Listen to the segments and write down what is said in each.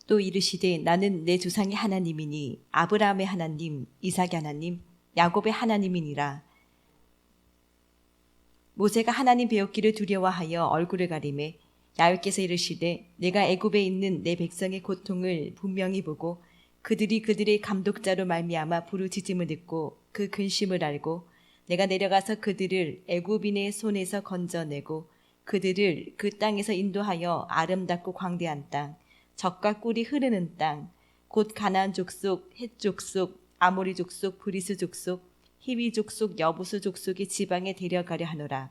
또 이르시되 나는 내 조상의 하나님이니 아브라함의 하나님, 이삭의 하나님, 야곱의 하나님이니라. 모세가 하나님 배웠기를 두려워하여 얼굴을 가리매 야훼께서 이르시되 내가 애굽에 있는 내 백성의 고통을 분명히 보고 그들이 그들의 감독자로 말미암아 부르짖음을 듣고 그 근심을 알고 내가 내려가서 그들을 애굽인의 손에서 건져내고 그들을 그 땅에서 인도하여 아름답고 광대한 땅, 젖과 꿀이 흐르는 땅, 곧 가나안 족속, 헷 족속, 아모리 족속, 브리스 족속, 히위 족속, 여부수 족속의 지방에 데려가려 하노라.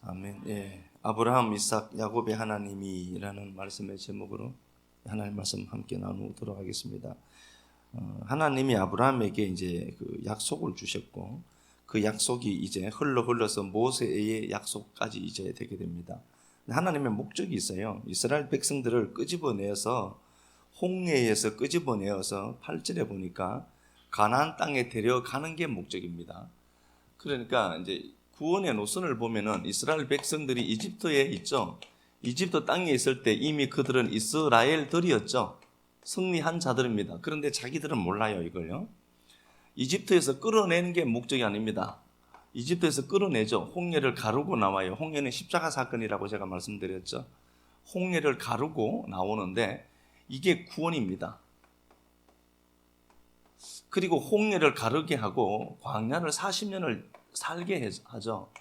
아멘. 예, 아브라함, 이삭, 야곱의 하나님이라는 말씀의 제목으로 하나님 말씀 함께 나누도록 하겠습니다. 하나님이 아브라함에게 이제 그 약속을 주셨고 그 약속이 이제 흘러서 모세의 약속까지 이제 되게 됩니다. 하나님의 목적이 있어요. 이스라엘 백성들을 끄집어내어서 홍해에서 끄집어내어서 8절에 보니까 가나안 땅에 데려가는 게 목적입니다. 그러니까 이제 구원의 노선을 보면은 이스라엘 백성들이 이집트에 있죠. 이집트 땅에 있을 때 이미 그들은 이스라엘들이었죠. 승리한 자들입니다. 그런데 자기들은 몰라요, 이걸요. 이집트에서 끌어내는 게 목적이 아닙니다. 이집트에서 끌어내죠. 홍해를 가르고 나와요. 홍해는 십자가 사건이라고 제가 말씀드렸죠. 홍해를 가르고 나오는데 이게 구원입니다. 그리고 홍해를 가르게 하고 광야를 40년을 살게 하죠.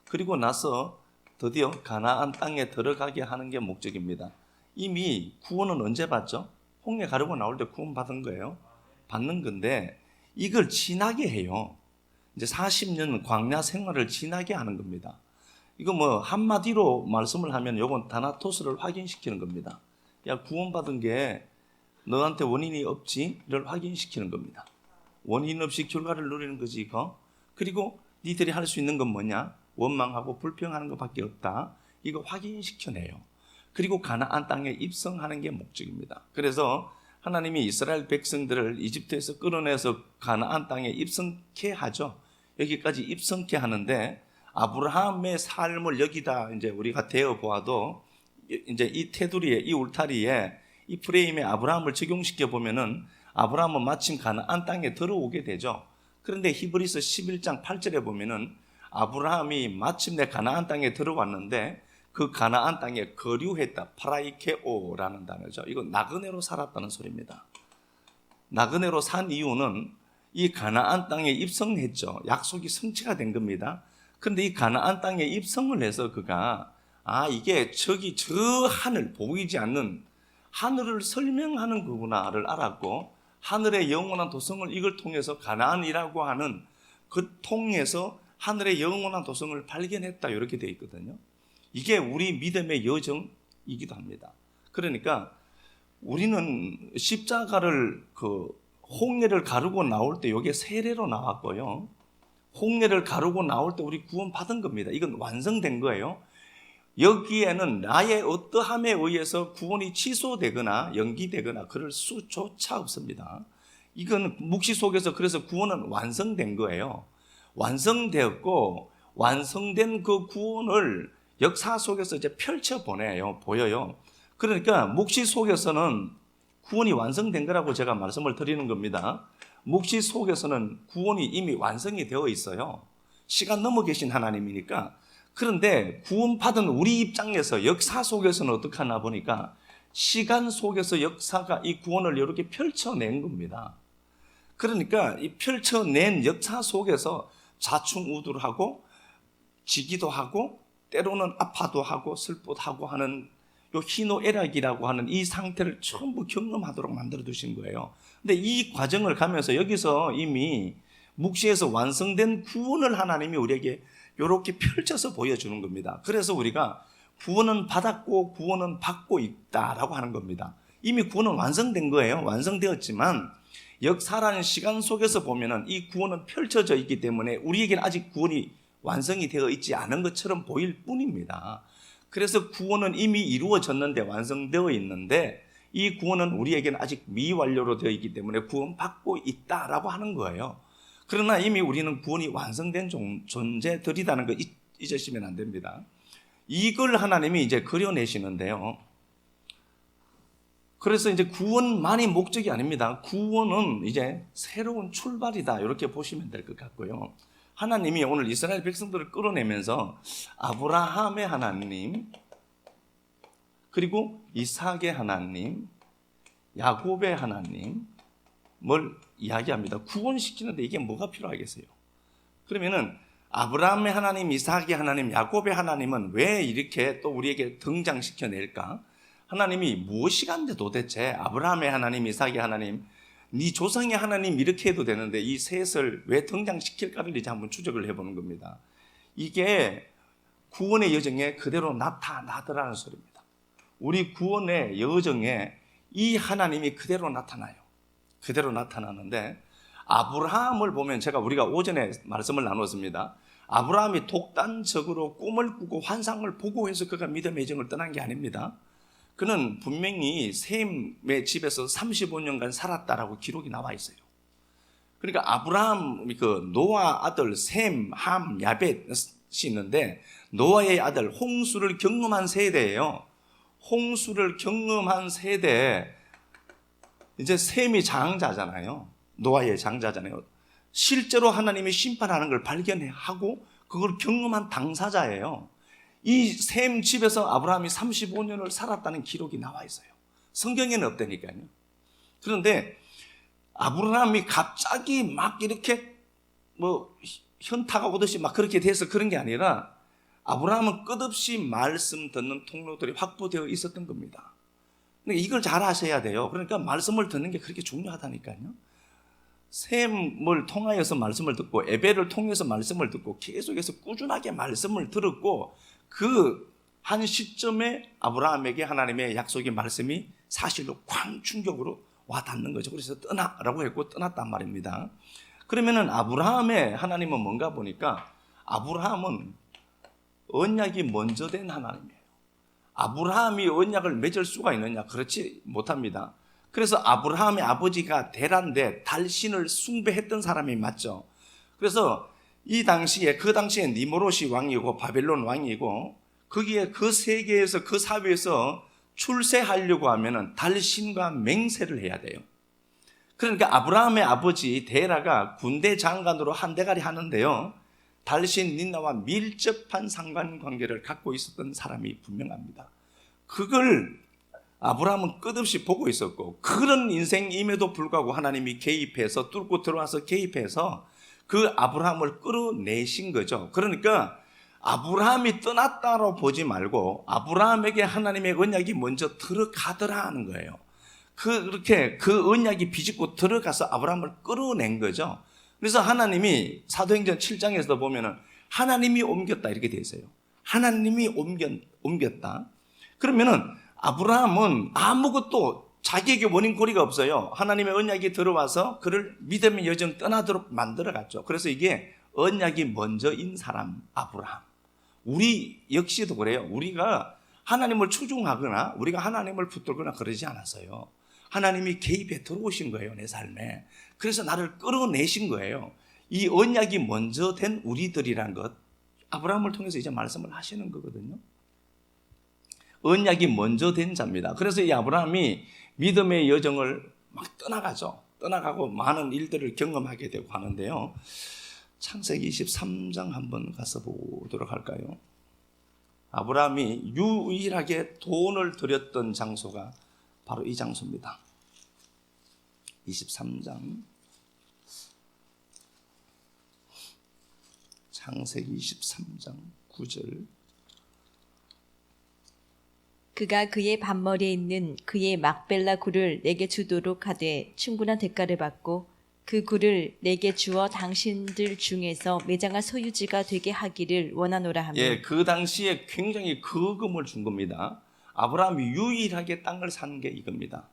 그리고 나서 드디어 가나안 땅에 들어가게 하는 게 목적입니다. 이미 구원은 언제 받죠? 홍해 가르고 나올 때 구원 받은 거예요. 받는 건데 이걸 지나게 해요. 이제 40년 광야 생활을 지나게 하는 겁니다. 이거 뭐 한마디로 말씀을 하면 요건 다나토스를 확인시키는 겁니다. 야, 구원받은 게 너한테 원인이 없지를 확인시키는 겁니다. 원인 없이 결과를 누리는 거지 이거. 그리고 니들이 할 수 있는 건 뭐냐? 원망하고 불평하는 것밖에 없다. 이거 확인시켜내요. 그리고 가나안 땅에 입성하는 게 목적입니다. 그래서 하나님이 이스라엘 백성들을 이집트에서 끌어내서 가나안 땅에 입성케 하죠. 여기까지 입성케 하는데 아브라함의 삶을 여기다 이제 우리가 대어 보아도 이제 이 테두리에 이 울타리에 이 프레임에 아브라함을 적용시켜 보면은 아브라함은 마침 가나안 땅에 들어오게 되죠. 그런데 히브리서 11장 8절에 보면은 아브라함이 마침내 가나안 땅에 들어왔는데 그 가나안 땅에 거류했다. 파라이케오라는 단어죠. 이거 나그네로 살았다는 소리입니다. 나그네로 산 이유는 이 가나안 땅에 입성했죠. 약속이 성취가 된 겁니다. 그런데 이 가나안 땅에 입성을 해서 그가 이게 저기 저 하늘 보이지 않는 하늘을 설명하는 거구나를 알았고 하늘의 영원한 도성을 이걸 통해서 가나안이라고 하는 그 통해서 하늘의 영원한 도성을 발견했다 이렇게 되어 있거든요. 이게 우리 믿음의 여정이기도 합니다. 그러니까 우리는 십자가를 홍해를 가르고 나올 때 이게 세례로 나왔고요. 홍해를 가르고 나올 때 우리 구원 받은 겁니다. 이건 완성된 거예요. 여기에는 나의 어떠함에 의해서 구원이 취소되거나 연기되거나 그럴 수조차 없습니다. 이건 묵시 속에서 그래서 구원은 완성된 거예요. 완성되었고 완성된 그 구원을 역사 속에서 이제 보여요. 그러니까 묵시 속에서는 구원이 완성된 거라고 제가 말씀을 드리는 겁니다. 묵시 속에서는 구원이 이미 완성이 되어 있어요. 시간 넘어 계신 하나님이니까. 그런데 구원받은 우리 입장에서 역사 속에서는 어떻게 하나 보니까 시간 속에서 역사가 이 구원을 이렇게 펼쳐낸 겁니다. 그러니까 이 펼쳐낸 역사 속에서 좌충우돌하고 지기도 하고 때로는 아파도 하고 슬프도 하고 하는 요 희노애락이라고 하는 이 상태를 전부 경험하도록 만들어 두신 거예요. 근데 이 과정을 가면서 여기서 이미 묵시에서 완성된 구원을 하나님이 우리에게 이렇게 펼쳐서 보여주는 겁니다. 그래서 우리가 구원은 받았고 구원은 받고 있다라고 하는 겁니다. 이미 구원은 완성된 거예요. 완성되었지만 역사라는 시간 속에서 보면은 이 구원은 펼쳐져 있기 때문에 우리에게는 아직 구원이 완성이 되어 있지 않은 것처럼 보일 뿐입니다. 그래서 구원은 이미 이루어졌는데 완성되어 있는데 이 구원은 우리에게는 아직 미완료로 되어 있기 때문에 구원받고 있다라고 하는 거예요. 그러나 이미 우리는 구원이 완성된 존재들이라는 거 잊으시면 안 됩니다. 이걸 하나님이 이제 그려내시는데요. 그래서 이제 구원만이 목적이 아닙니다. 구원은 이제 새로운 출발이다. 이렇게 보시면 될 것 같고요. 하나님이 오늘 이스라엘 백성들을 끌어내면서 아브라함의 하나님, 그리고 이삭의 하나님, 야곱의 하나님을 이야기합니다. 구원시키는데 이게 뭐가 필요하겠어요? 그러면은 아브라함의 하나님, 이삭의 하나님, 야곱의 하나님은 왜 이렇게 또 우리에게 등장시켜낼까? 하나님이 무엇이 간데 도대체 아브라함의 하나님, 이삭의 하나님, 네 조상의 하나님 이렇게 해도 되는데 이 셋을 왜 등장시킬까를 이제 한번 추적을 해보는 겁니다. 이게 구원의 여정에 그대로 나타나더라는 소리입니다. 우리 구원의 여정에 이 하나님이 그대로 나타나요. 그대로 나타나는데 아브라함을 보면 우리가 오전에 말씀을 나눴습니다. 아브라함이 독단적으로 꿈을 꾸고 환상을 보고 해서 그가 믿음의 여정을 떠난 게 아닙니다. 그는 분명히 셈의 집에서 35년간 살았다라고 기록이 나와 있어요. 그러니까 아브라함이 노아 아들 셈, 함, 야벳이 있는데 노아의 아들 홍수를 경험한 세대예요. 홍수를 경험한 세대에 이제 셈이 장자잖아요. 노아의 장자잖아요. 실제로 하나님이 심판하는 걸 발견하고 그걸 경험한 당사자예요. 이 셈 집에서 아브라함이 35년을 살았다는 기록이 나와 있어요. 성경에는 없다니까요. 그런데 아브라함이 갑자기 막 이렇게 현타가 오듯이 막 그렇게 돼서 그런 게 아니라 아브라함은 끝없이 말씀 듣는 통로들이 확보되어 있었던 겁니다. 근데 이걸 잘 아셔야 돼요. 그러니까 말씀을 듣는 게 그렇게 중요하다니까요. 셈을 통하여서 말씀을 듣고 에벨을 통해서 말씀을 듣고 계속해서 꾸준하게 말씀을 들었고 그 한 시점에 아브라함에게 하나님의 약속의 말씀이 사실로 쾅 충격으로 와 닿는 거죠. 그래서 떠나라고 했고 떠났단 말입니다. 그러면은 아브라함의 하나님은 뭔가 보니까 아브라함은 언약이 먼저 된 하나님이에요. 아브라함이 언약을 맺을 수가 있느냐? 그렇지 못합니다. 그래서 아브라함의 아버지가 데란데 달신을 숭배했던 사람이 맞죠. 그래서 그 당시에 니므롯이 왕이고 바벨론 왕이고 거기에 그 세계에서 그 사회에서 출세하려고 하면은 달신과 맹세를 해야 돼요. 그러니까 아브라함의 아버지 데라가 군대 장관으로 한 대가리 하는데요. 달신 닌나와 밀접한 상관관계를 갖고 있었던 사람이 분명합니다. 그걸 아브라함은 끝없이 보고 있었고 그런 인생임에도 불구하고 하나님이 개입해서 뚫고 들어와서 개입해서 그 아브라함을 끌어내신 거죠. 그러니까 아브라함이 떠났다로 보지 말고 아브라함에게 하나님의 언약이 먼저 들어가더라 하는 거예요. 그렇게 그 언약이 비집고 들어가서 아브라함을 끌어낸 거죠. 그래서 하나님이 사도행전 7장에서도 보면은 하나님이 옮겼다 이렇게 되어 있어요. 하나님이 옮겼다. 그러면은 아브라함은 아무것도 자기에게 원인고리가 없어요. 하나님의 언약이 들어와서 그를 믿음의 여정 떠나도록 만들어갔죠. 그래서 이게 언약이 먼저인 사람 아브라함. 우리 역시도 그래요. 우리가 하나님을 추종하거나 우리가 하나님을 붙들거나 그러지 않았어요. 하나님이 개입해 들어오신 거예요, 내 삶에. 그래서 나를 끌어내신 거예요. 이 언약이 먼저 된 우리들이란 것, 아브라함을 통해서 이제 말씀을 하시는 거거든요. 언약이 먼저 된 자입니다. 그래서 이 아브라함이 믿음의 여정을 막 떠나가죠. 떠나가고 많은 일들을 경험하게 되고 하는데요. 창세기 23장 한번 가서 보도록 할까요? 아브라함이 유일하게 돈을 들였던 장소가 바로 이 장소입니다. 23장 창세기 23장 9절 그가 그의 밭머리에 있는 그의 막벨라 굴을 내게 주도록 하되 충분한 대가를 받고 그 굴을 내게 주어 당신들 중에서 매장할 소유지가 되게 하기를 원하노라 하며. 예, 그 당시에 굉장히 거금을 준 겁니다. 아브라함이 유일하게 땅을 산 게 이겁니다.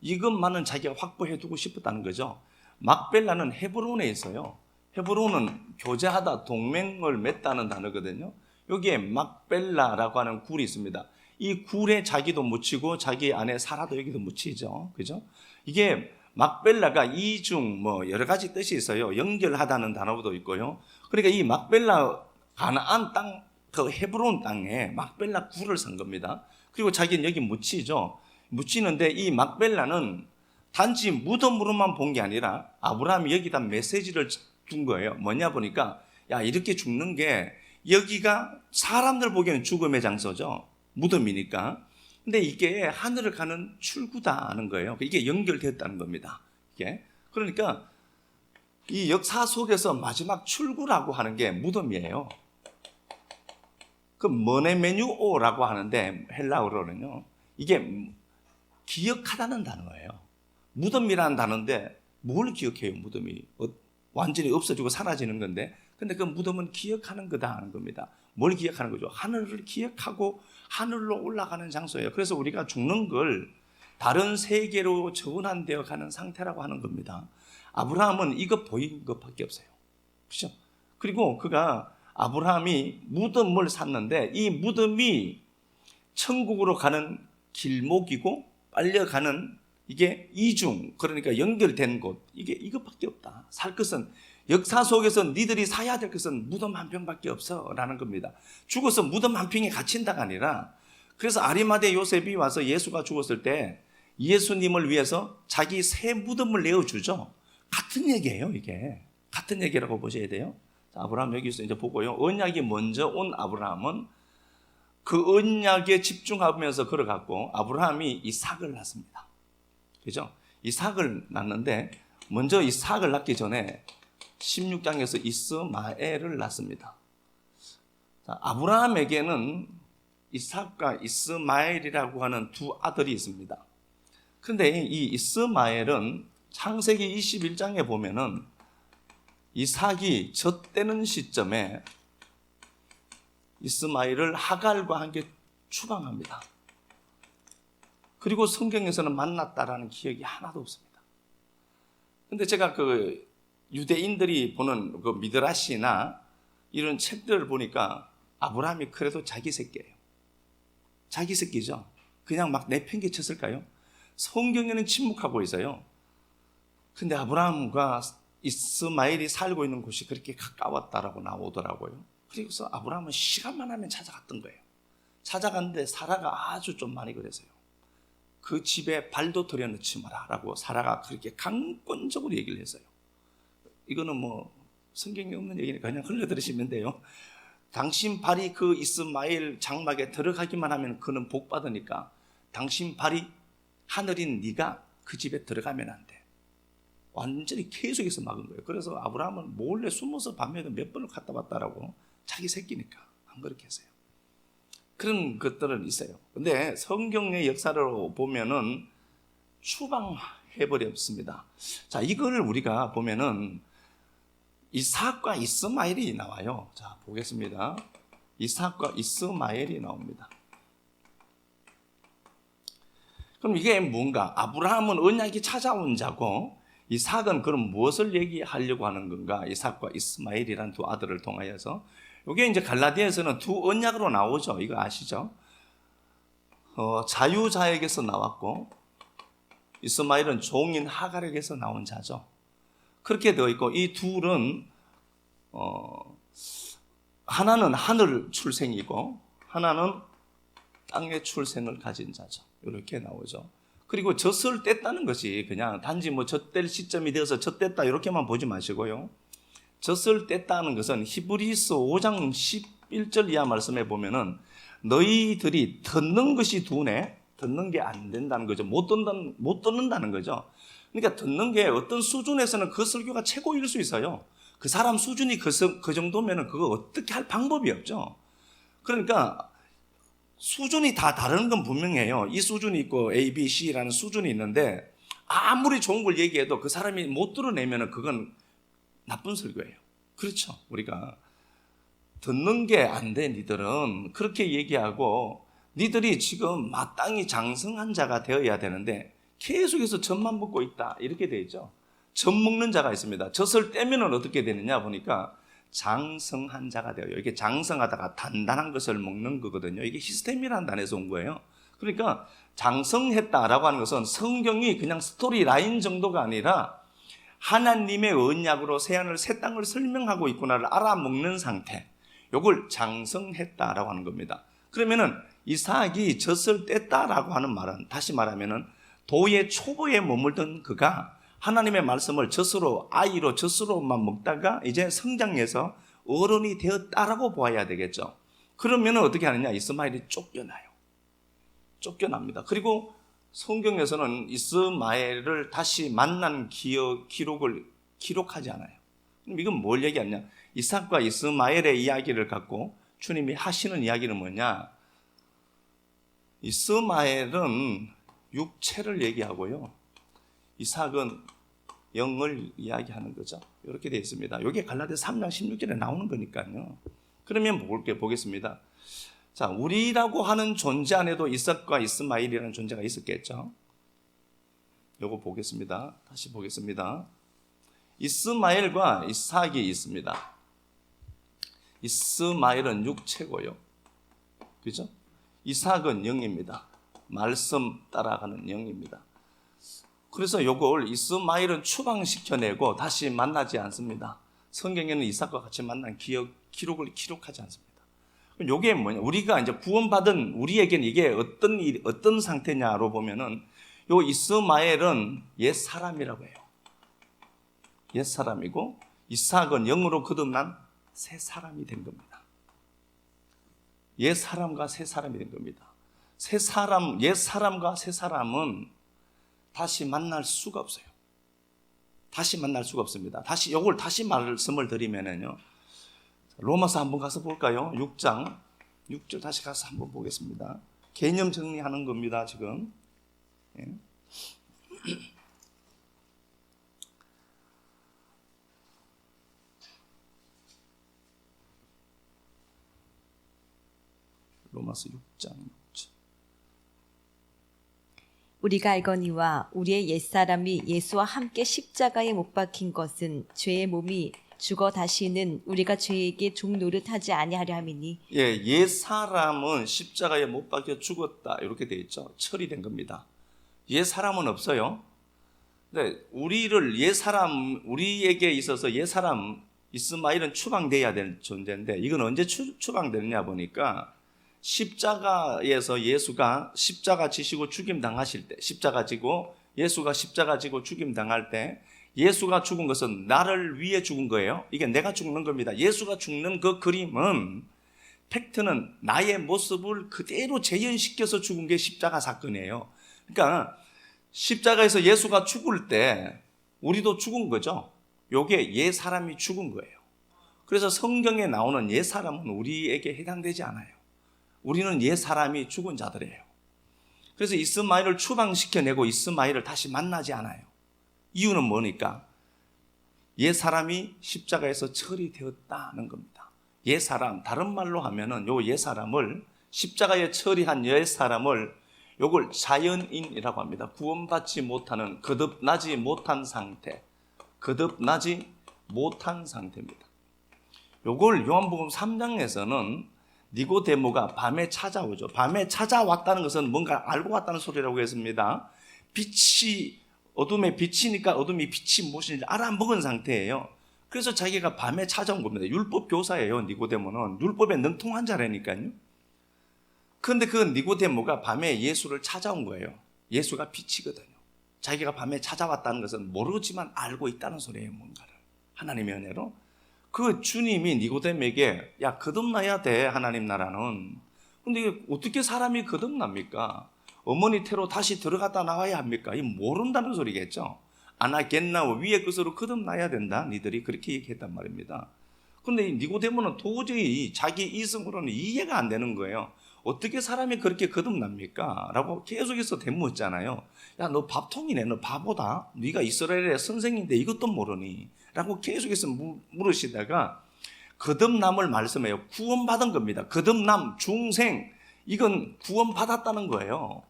이것만은 자기가 확보해 두고 싶었다는 거죠. 막벨라는 헤브론에 있어요. 헤브론은 교제하다, 동맹을 맺다는 단어거든요. 여기에 막벨라라고 하는 굴이 있습니다. 이 굴에 자기도 묻히고 자기 안에 사라도 여기도 묻히죠. 그죠? 이게 막벨라가 이중 여러 가지 뜻이 있어요. 연결하다는 단어도 있고요. 그러니까 이 막벨라 가나안 땅, 그 헤브론 땅에 막벨라 굴을 산 겁니다. 그리고 자기는 여기 묻히죠. 묻히는데 이 막벨라는 단지 무덤으로만 본 게 아니라 아브라함이 여기다 메시지를 둔 거예요. 뭐냐 보니까 야, 이렇게 죽는 게 여기가 사람들 보기에는 죽음의 장소죠. 무덤이니까. 근데 이게 하늘을 가는 출구다 하는 거예요. 이게 연결됐다는 겁니다. 이게. 그러니까 이 역사 속에서 마지막 출구라고 하는 게 무덤이에요. 그 머네메뉴오라고 하는데 헬라어로는요. 이게 기억하다는 단어예요. 무덤이라는 단어인데 뭘 기억해요? 무덤이 완전히 없어지고 사라지는 건데, 근데 그 무덤은 기억하는 거다 하는 겁니다. 뭘 기억하는 거죠? 하늘을 기억하고 하늘로 올라가는 장소예요. 그래서 우리가 죽는 걸 다른 세계로 전환되어 가는 상태라고 하는 겁니다. 아브라함은 이거 보인 것밖에 없어요. 그렇죠? 그리고 그가 아브라함이 무덤을 샀는데 이 무덤이 천국으로 가는 길목이고 빨려가는 이게 이중, 그러니까 연결된 곳, 이게 이것밖에 없다. 살 것은, 역사 속에서 니들이 사야 될 것은 무덤 한 평밖에 없어 라는 겁니다. 죽어서 무덤 한 평에 갇힌다가 아니라, 그래서 아리마대 요셉이 와서 예수가 죽었을 때 예수님을 위해서 자기 새 무덤을 내어주죠. 같은 얘기예요. 이게 같은 얘기라고 보셔야 돼요. 자, 아브라함 여기서 이제 보고요, 언약이 먼저 온 아브라함은 그 언약에 집중하면서 걸어갔고, 아브라함이 이삭을 낳습니다. 그죠? 이삭을 낳는데, 먼저 이삭을 낳기 전에 16장에서 이스마엘을 낳습니다. 자, 아브라함에게는 이삭과 이스마엘이라고 하는 두 아들이 있습니다. 그런데 이 이스마엘은 창세기 21장에 보면은 이삭이 젖대는 시점에 이스마엘을 하갈과 함께 추방합니다. 그리고 성경에서는 만났다라는 기억이 하나도 없습니다. 근데 제가 그 유대인들이 보는 그 미드라시나 이런 책들을 보니까 아브라함이 그래도 자기 새끼예요. 자기 새끼죠. 그냥 막 내팽개쳤을까요? 성경에는 침묵하고 있어요. 근데 아브라함과 이스마엘이 살고 있는 곳이 그렇게 가까웠다라고 나오더라고요. 그래서 아브라함은 시간만 하면 찾아갔던 거예요. 찾아갔는데 사라가 아주 좀 많이 그랬어요. 그 집에 발도 들여놓지 마라 라고 사라가 그렇게 강권적으로 얘기를 했어요. 이거는 뭐 성경에 없는 얘기니까 그냥 흘려들으시면 돼요. 당신 발이 그 이스마엘 장막에 들어가기만 하면 그는 복 받으니까 당신 발이 하늘인 네가 그 집에 들어가면 안 돼. 완전히 계속해서 막은 거예요. 그래서 아브라함은 몰래 숨어서 밤에도 몇 번을 갔다 왔다라고, 자기 새끼니까 안 그렇게 했어요. 그런 것들은 있어요. 근데 성경의 역사로 보면은 추방해버렸습니다. 자, 이걸 우리가 보면은 이삭과 이스마엘이 나와요. 자, 보겠습니다. 이삭과 이스마엘이 나옵니다. 그럼 이게 뭔가? 아브라함은 언약이 찾아온 자고, 이삭은 그럼 무엇을 얘기하려고 하는 건가? 이삭과 이스마엘이란 두 아들을 통하여서. 이게 이제 갈라디아에서는 두 언약으로 나오죠. 이거 아시죠? 자유자에게서 나왔고, 이스마엘은 종인 하갈에게서 나온 자죠. 그렇게 되어 있고, 이 둘은 하나는 하늘 출생이고 하나는 땅의 출생을 가진 자죠. 이렇게 나오죠. 그리고 젖을 뗐다는 것이 그냥 단지 뭐 젖뗄 시점이 되어서 젖뗐다 이렇게만 보지 마시고요. 젖을 뗐다는 것은 히브리서 5장 11절 이하 말씀에 보면은 너희들이 듣는 것이 두네, 듣는 게 안 된다는 거죠. 못 듣는다는 거죠. 그러니까 듣는 게 어떤 수준에서는 그 설교가 최고일 수 있어요. 그 사람 수준이 그 정도면은 그거 어떻게 할 방법이 없죠. 그러니까 수준이 다 다른 건 분명해요. 이 수준이 있고 A, B, C라는 수준이 있는데 아무리 좋은 걸 얘기해도 그 사람이 못 들어내면은 그건 나쁜 설교예요. 그렇죠. 우리가 듣는 게 안 돼 니들은 그렇게 얘기하고, 니들이 지금 마땅히 장성한 자가 되어야 되는데 계속해서 젖만 먹고 있다 이렇게 돼 있죠. 젖 먹는 자가 있습니다. 젖을 떼면은 어떻게 되느냐 보니까 장성한 자가 돼요. 이게 장성하다가 단단한 것을 먹는 거거든요. 이게 히스템이라는 단에서 온 거예요. 그러니까 장성했다라고 하는 것은 성경이 그냥 스토리 라인 정도가 아니라 하나님의 언약으로 새하늘 새 땅을 설명하고 있구나를 알아먹는 상태, 이걸 장성했다라고 하는 겁니다. 그러면은 이삭이 젖을 뗐다라고 하는 말은 다시 말하면은 도의 초보에 머물던 그가 하나님의 말씀을 젖으로 아이로 젖으로만 먹다가 이제 성장해서 어른이 되었다라고 보아야 되겠죠. 그러면은 어떻게 하느냐? 이스마엘이 쫓겨나요. 쫓겨납니다. 그리고 성경에서는 이스마엘을 다시 만난 기록을 기록하지 않아요. 그럼 이건 뭘 얘기하냐? 이삭과 이스마엘의 이야기를 갖고 주님이 하시는 이야기는 뭐냐? 이스마엘은 육체를 얘기하고요, 이삭은 영을 이야기하는 거죠. 이렇게 되어 있습니다. 이게 갈라디아서 3장 16절에 나오는 거니까요. 그러면 보겠습니다. 자, 우리라고 하는 존재 안에도 이삭과 이스마엘이라는 존재가 있었겠죠. 요거 보겠습니다. 다시 보겠습니다. 이스마엘과 이삭이 있습니다. 이스마엘은 육체고요, 그죠? 이삭은 영입니다. 말씀 따라가는 영입니다. 그래서 요걸 이스마엘은 추방시켜내고 다시 만나지 않습니다. 성경에는 이삭과 같이 만난 기록을 기록하지 않습니다. 그럼 요게 뭐냐? 우리가 이제 구원받은 우리에게는 이게 어떤 상태냐로 보면은 요 이스마엘은 옛 사람이라고 해요. 옛 사람이고 이삭은 영으로 거듭난 새 사람이 된 겁니다. 옛 사람과 새 사람이 된 겁니다. 옛 사람과 새 사람은 다시 만날 수가 없어요. 다시 만날 수가 없습니다. 요걸 다시 말씀을 드리면은요, 로마서 한번 가서 볼까요? 6장 6절 다시 가서 한번 보겠습니다. 개념 정리하는 겁니다, 지금. 예. 로마서 6장 6절. 우리가 알거니와 우리의 옛사람이 예수와 함께 십자가에 못 박힌 것은 죄의 몸이 죽어 다시는 우리가 죄에게 종 노릇하지 아니하려 함이니. 예, 옛 사람은 십자가에 못 박혀 죽었다 이렇게 되어 있죠. 처리된 겁니다. 옛 사람은 없어요. 근데 우리에게 있어서 옛 사람 이스마엘은 추방돼야 될 존재인데, 이건 언제 추방되느냐 보니까 십자가에서 예수가 십자가 지시고 죽임 당하실 때, 예수가 십자가 지고 죽임 당할 때 예수가 죽은 것은 나를 위해 죽은 거예요. 이게 내가 죽는 겁니다. 예수가 죽는 그 그림은, 팩트는 나의 모습을 그대로 재현시켜서 죽은 게 십자가 사건이에요. 그러니까 십자가에서 예수가 죽을 때 우리도 죽은 거죠. 요게 옛 사람이 죽은 거예요. 그래서 성경에 나오는 옛 사람은 우리에게 해당되지 않아요. 우리는 옛 사람이 죽은 자들이에요. 그래서 이스마엘을 추방시켜내고 이스마엘을 다시 만나지 않아요. 이유는 뭐니까? 옛 사람이 십자가에서 처리되었다는 겁니다. 옛 사람, 다른 말로 하면은 요 옛 사람을, 십자가에 처리한 옛 사람을 요걸 자연인이라고 합니다. 구원받지 못하는, 거듭나지 못한 상태입니다. 요걸 요한복음 3장에서는 니고데모가 밤에 찾아오죠. 밤에 찾아왔다는 것은 뭔가 알고 왔다는 소리라고 했습니다. 어둠에 비치니까 어둠이 빛이 무엇인지 알아먹은 상태예요. 그래서 자기가 밤에 찾아온 겁니다. 율법 교사예요. 니고데모는 율법에 능통한 자라니까요. 그런데 그 니고데모가 밤에 예수를 찾아온 거예요. 예수가 빛이거든요. 자기가 밤에 찾아왔다는 것은 모르지만 알고 있다는 소리예요. 뭔가를 하나님의 은혜로. 그 주님이 니고데모에게, 야, 거듭나야 돼, 하나님 나라는. 근데 어떻게 사람이 거듭납니까? 어머니 태로 다시 들어갔다 나와야 합니까? 이 모른다는 소리겠죠. 아나겟나오, 위의 것으로 거듭나야 된다, 니들이 그렇게 얘기했단 말입니다. 그런데 니고데모는 도저히 자기 이성으로는 이해가 안 되는 거예요. 어떻게 사람이 그렇게 거듭납니까? 라고 계속해서 대묻잖아요. 야, 너 밥통이네, 너 바보다. 네가 이스라엘의 선생인데 이것도 모르니? 라고 계속해서 물으시다가 거듭남을 말씀해요. 구원받은 겁니다. 거듭남, 중생, 이건 구원받았다는 거예요.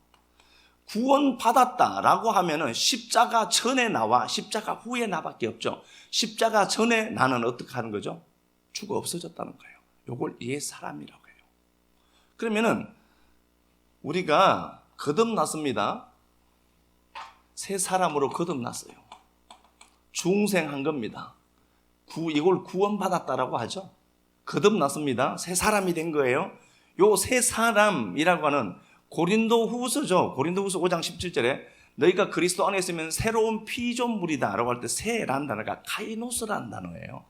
구원받았다라고 하면은 십자가 전에 나와 십자가 후에 나밖에 없죠. 십자가 전에 나는 어떻게 하는 거죠? 죽어 없어졌다는 거예요. 요걸 옛 사람이라고 해요. 그러면은 우리가 거듭났습니다. 새 사람으로 거듭났어요. 중생한 겁니다. 이걸 구원받았다라고 하죠. 거듭났습니다. 새 사람이 된 거예요. 요 세 사람이라고 하는 고린도후서죠. 고린도후서 5장 17절에 너희가 그리스도 안에 있으면 새로운 피조물이다 라고 할 때 새라는 단어가 카이노스라는 단어예요.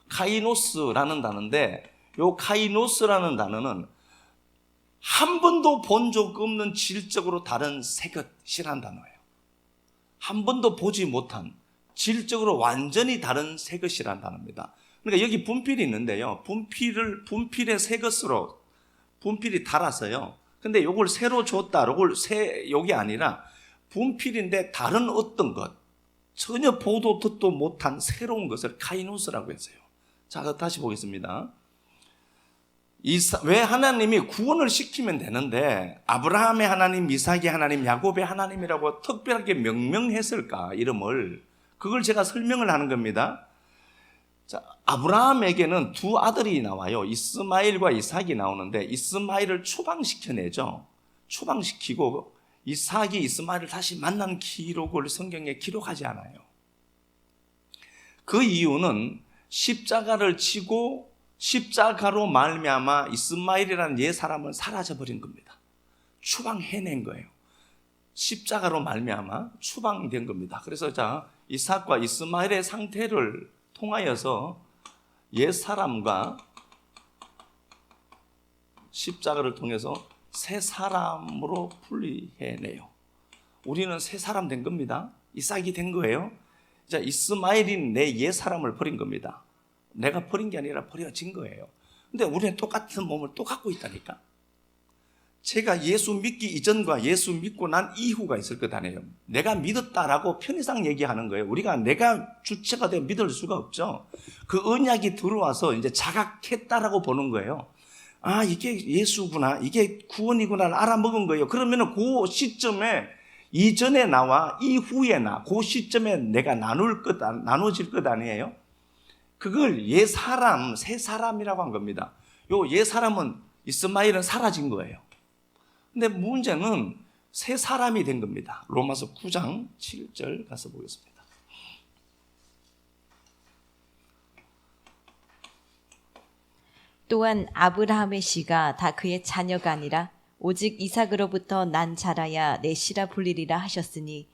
카이노스라는 단어인데 요 카이노스라는 단어는 한 번도 본 적 없는 질적으로 다른 새 것이라는 단어예요. 한 번도 보지 못한 질적으로 완전히 다른 새 것이라는 단어입니다. 그러니까 여기 분필이 있는데요. 분필의 새 것으로 분필이 달았어요. 근데 요걸 새로 줬다. 요게 아니라 분필인데 다른 어떤 것, 전혀 보도 듣도 못한 새로운 것을 카이노스라고 했어요. 자, 다시 보겠습니다. 왜 하나님이 구원을 시키면 되는데 아브라함의 하나님, 이삭의 하나님, 야곱의 하나님이라고 특별하게 명명했을까, 이름을. 그걸 제가 설명을 하는 겁니다. 자, 아브라함에게는 두 아들이 나와요. 이스마엘과 이삭이 나오는데 이스마엘을 추방시켜내죠. 추방시키고 이삭이 이스마엘을 다시 만난 기록을 성경에 기록하지 않아요. 그 이유는 십자가를 치고 십자가로 말미암아 이스마엘이라는 옛 사람은 사라져버린 겁니다. 추방해낸 거예요. 십자가로 말미암아 추방된 겁니다. 그래서 자, 이삭과 이스마엘의 상태를 통하여서 옛 사람과 십자가를 통해서 새 사람으로 분리해내요. 우리는 새 사람 된 겁니다. 이삭이 된 거예요. 자, 이스마엘인 내 옛 사람을 버린 겁니다. 내가 버린 게 아니라 버려진 거예요. 근데 우리는 똑같은 몸을 또 갖고 있다니까. 제가 예수 믿기 이전과 예수 믿고 난 이후가 있을 것 아니에요. 내가 믿었다라고 편의상 얘기하는 거예요. 우리가 내가 주체가 되어 믿을 수가 없죠. 그 언약이 들어와서 이제 자각했다라고 보는 거예요. 아, 이게 예수구나, 이게 구원이구나를 알아먹은 거예요. 그러면은 그 시점에 이전에 나와 이후에 그 시점에 내가 나눠질 것 아니에요. 그걸 옛 사람, 새 사람이라고 한 겁니다. 요 옛 사람은 이스마엘은 사라진 거예요. 근데 문제는 새 사람이 된 겁니다. 로마서 9장 7절 가서 보겠습니다. 또한 아브라함의 씨가 다 그의 자녀가 아니라 오직 이삭으로부터 난 자라야 내 씨라 불리리라 하셨으니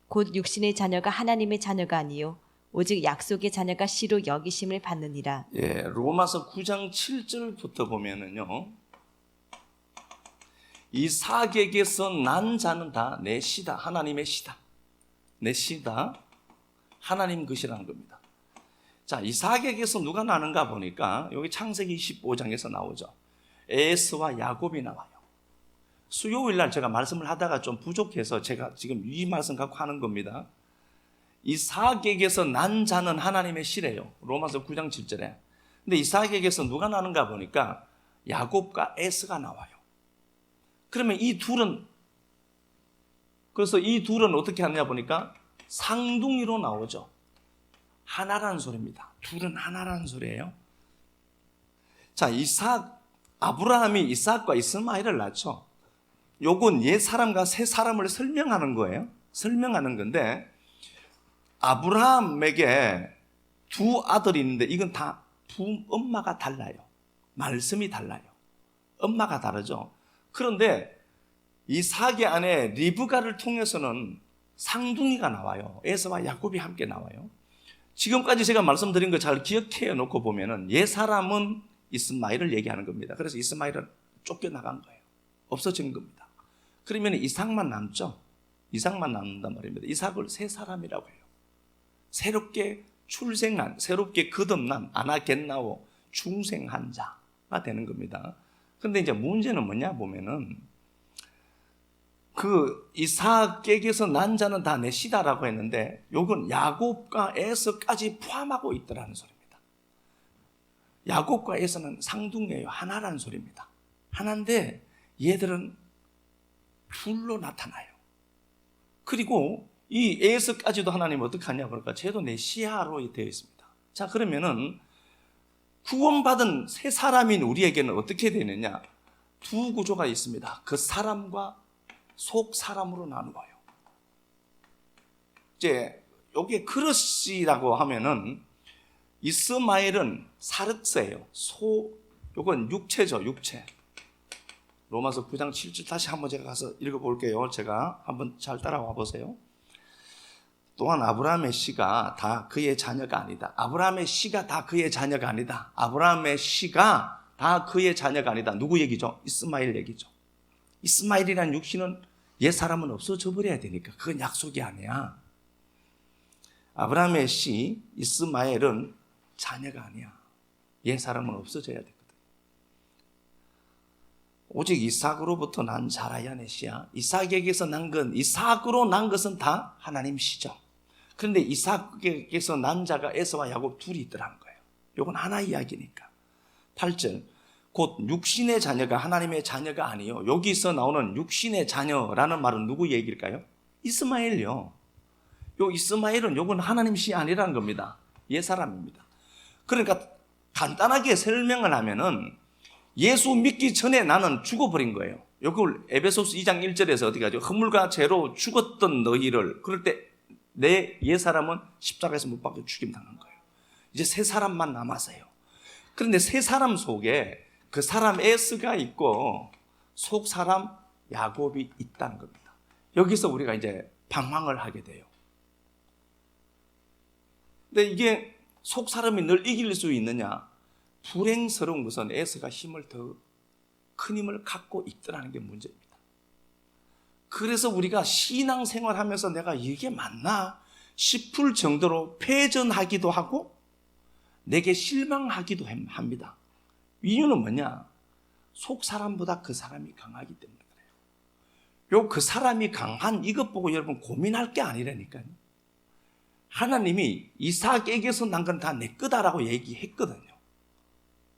곧 육신의 자녀가 하나님의 자녀가 아니요 오직 약속의 자녀가 씨로 여기심을 받느니라. 예, 로마서 9장 7절부터 보면은요, 이삭에게서 난 자는 다 내 씨다, 하나님의 씨다, 내 씨다, 하나님 것이라는 겁니다. 자, 이삭에게서 누가 나는가 보니까 여기 창세기 25장에서 나오죠. 에서와 야곱이 나와요. 수요일 날 제가 말씀을 하다가 좀 부족해서 제가 지금 이 말씀 갖고 하는 겁니다. 이삭에게서 난 자는 하나님의 씨래요. 로마서 9장 7절에. 근데 이삭에게서 누가 나는가 보니까 야곱과 에서가 나와요. 그러면 그래서 이 둘은 어떻게 하느냐 보니까 상둥이로 나오죠. 하나라는 소리입니다. 둘은 하나라는 소리예요. 자, 아브라함이 이삭과 이스마엘을 낳죠. 요건 옛 사람과 새 사람을 설명하는 거예요. 설명하는 건데, 아브라함에게 두 아들이 있는데 이건 다 엄마가 달라요. 말씀이 달라요. 엄마가 다르죠. 그런데 이삭의 아내 리브가를 통해서는 상둥이가 나와요. 에서와 야곱이 함께 나와요. 지금까지 제가 말씀드린 거 잘 기억해 놓고 보면은 옛 사람은 이스마엘을 얘기하는 겁니다. 그래서 이스마엘은 쫓겨나간 거예요. 없어진 겁니다. 그러면 이삭만 남죠. 이삭만 남는단 말입니다. 이삭을 새 사람이라고 해요. 새롭게 출생한, 새롭게 거듭난, 아나겟나오, 중생한 자가 되는 겁니다. 근데 이제 문제는 뭐냐 보면은 그 이삭에게서 난 자는 다 내 씨다라고 했는데 요건 야곱과 에서까지 포함하고 있더라는 소리입니다. 야곱과 에서는 상둥이에요. 하나라는 소리입니다. 하나인데 얘들은 둘로 나타나요. 그리고 이 에서까지도 하나님 어떻게 하냐 그러니까 쟤도 내 씨야로 되어 있습니다. 자, 그러면은 구원받은 새 사람인 우리에게는 어떻게 되느냐? 두 구조가 있습니다. 그 사람과 속 사람으로 나누어요. 이제 여기에 크러시라고 하면은 이스마엘은 사르스예요. 요건 육체죠, 육체. 로마서 9장 7절 다시 한번 제가 가서 읽어볼게요. 제가 한번 잘 따라와 보세요. 또한 아브라함의 씨가 다 그의 자녀가 아니다. 아브라함의 씨가 다 그의 자녀가 아니다. 아브라함의 씨가 다 그의 자녀가 아니다. 누구 얘기죠? 이스마엘 얘기죠. 이스마엘이라는 육신은 옛 사람은 없어져 버려야 되니까 그건 약속이 아니야. 아브라함의 씨 이스마엘은 자녀가 아니야. 옛 사람은 없어져야 되거든. 오직 이삭으로부터 난 자라야 내 씨야. 이삭에게서 난 건, 이삭으로 난 것은 다 하나님 씨죠. 그런데 이삭에게서 난 자가 에서와 야곱 둘이 있더라는 거예요. 이건 하나 이야기니까. 8절 곧 육신의 자녀가 하나님의 자녀가 아니요. 여기서 나오는 육신의 자녀라는 말은 누구 얘기일까요? 이스마엘요. 요 이스마엘은 요건 하나님 씨 아니라는 겁니다. 옛 사람입니다. 그러니까 간단하게 설명을 하면은 예수 믿기 전에 나는 죽어버린 거예요. 이걸 에베소서 2장 1절에서 어떻게 하죠? 허물과 죄로 죽었던 너희를, 그럴 때 내 옛사람은 십자가에서 못 박혀 죽임당한 거예요. 이제 새 사람만 남았어요. 그런데 새 사람 속에 그 사람 에스가 있고 속 사람 야곱이 있다는 겁니다. 여기서 우리가 이제 방황을 하게 돼요. 근데 이게 속 사람이 늘 이길 수 있느냐? 불행스러운 것은 에스가 더 큰 힘을 갖고 있더라는 게 문제입니다. 그래서 우리가 신앙생활하면서 내가 이게 맞나 싶을 정도로 패전하기도 하고 내게 실망하기도 합니다. 이유는 뭐냐? 속 사람보다 그 사람이 강하기 때문에 그래요. 그 사람이 강한 이것 보고 여러분 고민할 게 아니라니까요. 하나님이 이삭에게서 난 건 다 내 거다라고 얘기했거든요.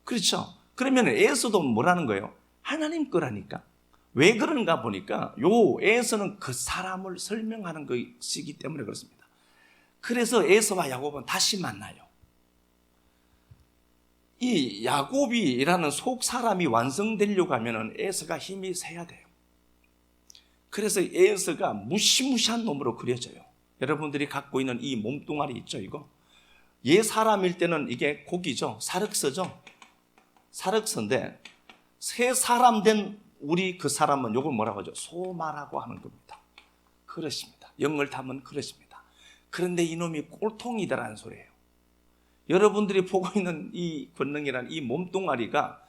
그렇죠? 그러면 에서도 뭐라는 거예요? 하나님 거라니까. 왜 그런가 보니까 요 에서는 그 사람을 설명하는 것이기 때문에 그렇습니다. 그래서 에서와 야곱은 다시 만나요. 이 야곱이라는 속 사람이 완성되려고 하면은 에서가 힘이 세야 돼요. 그래서 에서가 무시무시한 놈으로 그려져요. 여러분들이 갖고 있는 이 몸뚱아리 있죠, 이거? 옛 사람일 때는 이게 고기죠. 사륵서죠. 사륵서인데 새 사람 된 우리 그 사람은 이걸 뭐라고 하죠? 소마라고 하는 겁니다. 그렇습니다. 영을 담은 그렇습니다. 그런데 이놈이 꼴통이다라는 소리예요. 여러분들이 보고 있는 이 권능이라는 이 몸뚱아리가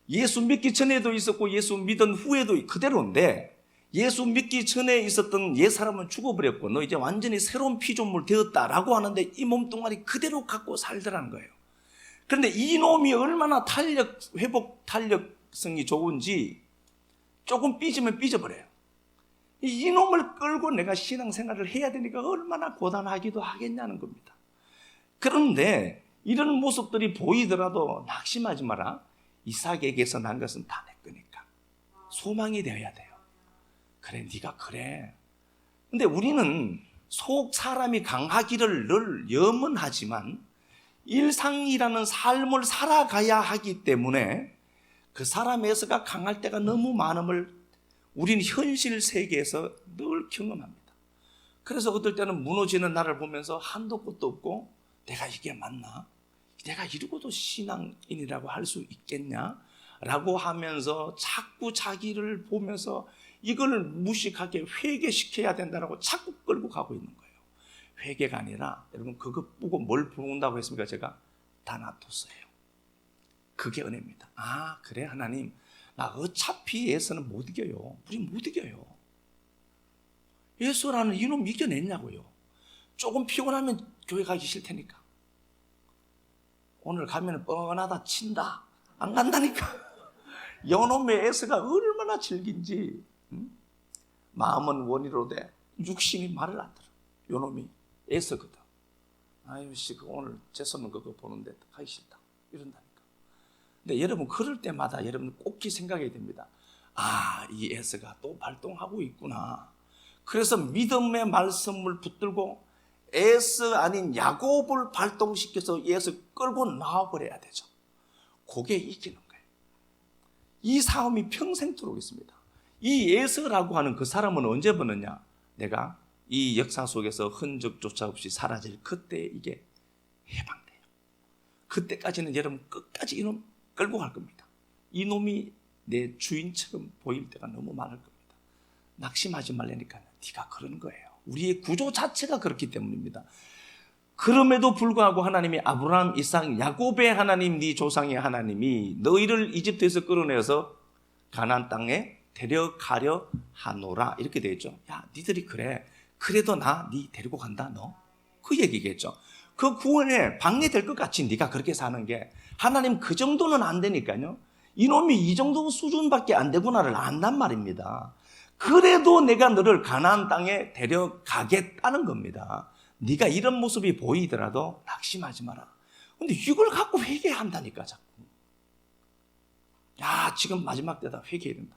예수 믿기 전에도 있었고 예수 믿은 후에도 그대로인데 예수 믿기 전에 있었던 옛 사람은 죽어버렸고 너 이제 완전히 새로운 피조물 되었다라고 하는데 이 몸뚱아리 그대로 갖고 살더라는 거예요. 그런데 이놈이 얼마나 회복 탄력성이 좋은지 조금 삐지면 삐져버려요. 이놈을 끌고 내가 신앙생활을 해야 되니까 얼마나 고단하기도 하겠냐는 겁니다. 그런데 이런 모습들이 보이더라도 낙심하지 마라. 이삭에게서 난 것은 다 내 거니까 소망이 되어야 돼요. 그래, 네가 그래. 근데 우리는 속 사람이 강하기를 늘 염원하지만 일상이라는 삶을 살아가야 하기 때문에 그 사람에서가 강할 때가 너무 많음을 우리는 현실 세계에서 늘 경험합니다. 그래서 어떨 때는 무너지는 나를 보면서 한도 끝도 없고 내가 이게 맞나? 내가 이러고도 신앙인이라고 할 수 있겠냐? 라고 하면서 자꾸 자기를 보면서 이걸 무식하게 회개시켜야 된다고 자꾸 끌고 가고 있는 거예요. 회개가 아니라 여러분 그거 보고 뭘 부른다고 했습니까? 제가 다나토스예요. 그게 은혜입니다. 아 그래 하나님 나 어차피 예수는 못 이겨요. 우리 못 이겨요. 예수라는 이놈 이겨냈냐고요. 조금 피곤하면 교회 가기 싫다니까. 오늘 가면 뻔하다 친다. 안 간다니까. 요놈의 예수가 얼마나 질긴지. 마음은 원이로되 육신이 말을 안 들어. 요놈이 예수거든. 아유 씨 오늘 재수없는 그거 보는데 가기 싫다. 이런다니까. 근데 여러분 그럴 때마다 여러분 꼭 생각해야 됩니다. 아, 이 에스가 또 발동하고 있구나. 그래서 믿음의 말씀을 붙들고 에스 아닌 야곱을 발동시켜서 에스 끌고 나와버려야 되죠. 그게 이기는 거예요. 이 싸움이 평생토록 있습니다. 이 에스라고 하는 그 사람은 언제 보느냐? 내가 이 역사 속에서 흔적조차 없이 사라질 그때 이게 해방돼요. 그때까지는 여러분 끝까지 이놈 끌고 갈 겁니다. 이놈이 내 주인처럼 보일 때가 너무 많을 겁니다. 낙심하지 말라니까요. 네가 그런 거예요. 우리의 구조 자체가 그렇기 때문입니다. 그럼에도 불구하고 하나님이 아브라함, 이삭, 야곱의 하나님, 네 조상의 하나님이 너희를 이집트에서 끌어내서 가나안 땅에 데려가려 하노라 이렇게 되어 있죠. 야, 니들이 그래. 그래도 나 네 데리고 간다 너. 그 얘기겠죠. 그 구원에 방해될 것 같이 네가 그렇게 사는 게 하나님 그 정도는 안 되니까요. 이놈이 이 정도 수준밖에 안 되구나를 안단 말입니다. 그래도 내가 너를 가나안 땅에 데려가겠다는 겁니다. 네가 이런 모습이 보이더라도 낙심하지 마라. 근데 이걸 갖고 회개한다니까 자꾸. 야, 지금 마지막 때다 회개해야 된다.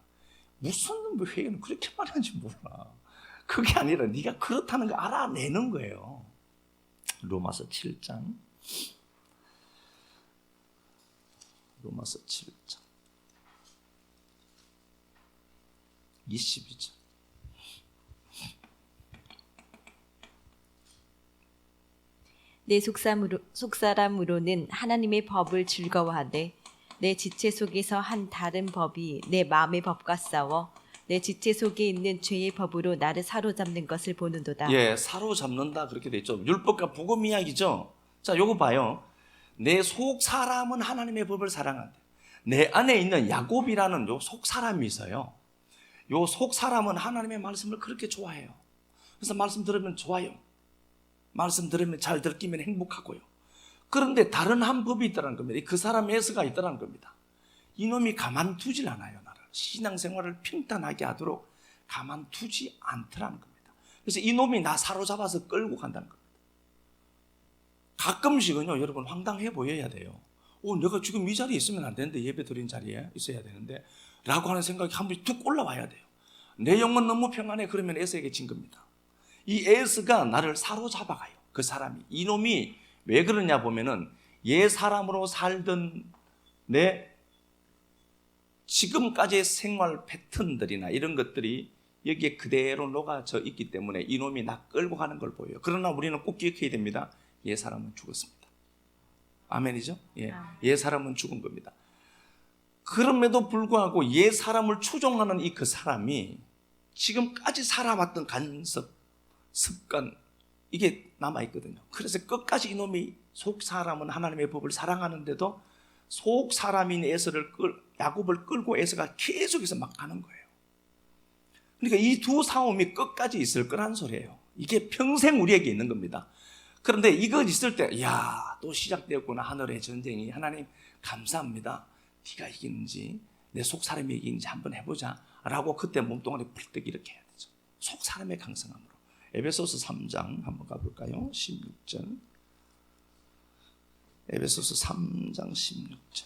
무슨 회개는 그렇게 많이 하는지 몰라. 그게 아니라 네가 그렇다는 거 알아내는 거예요. 로마서 7장. 로마서 7장 22절. 내 속사람으로는 하나님의 법을 즐거워하되 내 지체 속에서 한 다른 법이 내 마음의 법과 싸워 내 지체 속에 있는 죄의 법으로 나를 사로잡는 것을 보는도다. 예, 사로잡는다 그렇게 돼 있죠. 율법과 복음 이야기죠. 자, 요거 봐요. 내 속 사람은 하나님의 법을 사랑한대. 내 안에 있는 야곱이라는 요 속 사람이 있어요. 요 속 사람은 하나님의 말씀을 그렇게 좋아해요. 그래서 말씀 들으면 좋아요. 말씀 들으면 잘 듣기면 행복하고요. 그런데 다른 한 법이 있다는 겁니다. 그 사람의 에서가 있다는 겁니다. 이놈이 가만두질 않아요. 나를 신앙생활을 평탄하게 하도록 가만두지 않더라는 겁니다. 그래서 이놈이 나 사로잡아서 끌고 간다는 겁니다. 가끔씩은요, 여러분 황당해 보여야 돼요. 내가 지금 이 자리에 있으면 안 되는데, 예배 드린 자리에 있어야 되는데 라고 하는 생각이 한 번씩 툭 올라와야 돼요. 내 영혼 너무 평안해. 그러면 에서에게 진 겁니다. 이 에스가 나를 사로잡아가요. 그 사람이. 이놈이 왜 그러냐 보면은 옛 사람으로 살던 내 지금까지의 생활 패턴들이나 이런 것들이 여기에 그대로 녹아져 있기 때문에 이놈이 나 끌고 가는 걸 보여요. 그러나 우리는 꼭 기억해야 됩니다. 옛 사람은 죽었습니다. 아멘이죠? 예. 옛 사람은 죽은 겁니다. 그럼에도 불구하고 옛 사람을 추종하는 이 그 사람이 지금까지 살아왔던 간섭, 습관 이게 남아있거든요. 그래서 끝까지 이놈이 속 사람은 하나님의 법을 사랑하는데도 속 사람인 에서를 야곱을 끌고 에서가 계속해서 막 가는 거예요. 그러니까 이 두 싸움이 끝까지 있을 거란 소리예요. 이게 평생 우리에게 있는 겁니다. 그런데 이거 있을 때, 야, 또 시작되었구나. 하늘의 전쟁이. 하나님 감사합니다. 네가 이기는지 내 속 사람이 이기는지 한번 해보자 라고 그때 몸뚱아리 풀떡 이렇게 해야 되죠. 속 사람의 강성함으로. 에베소서 3장 한번 가볼까요? 16절. 에베소서 3장 16절.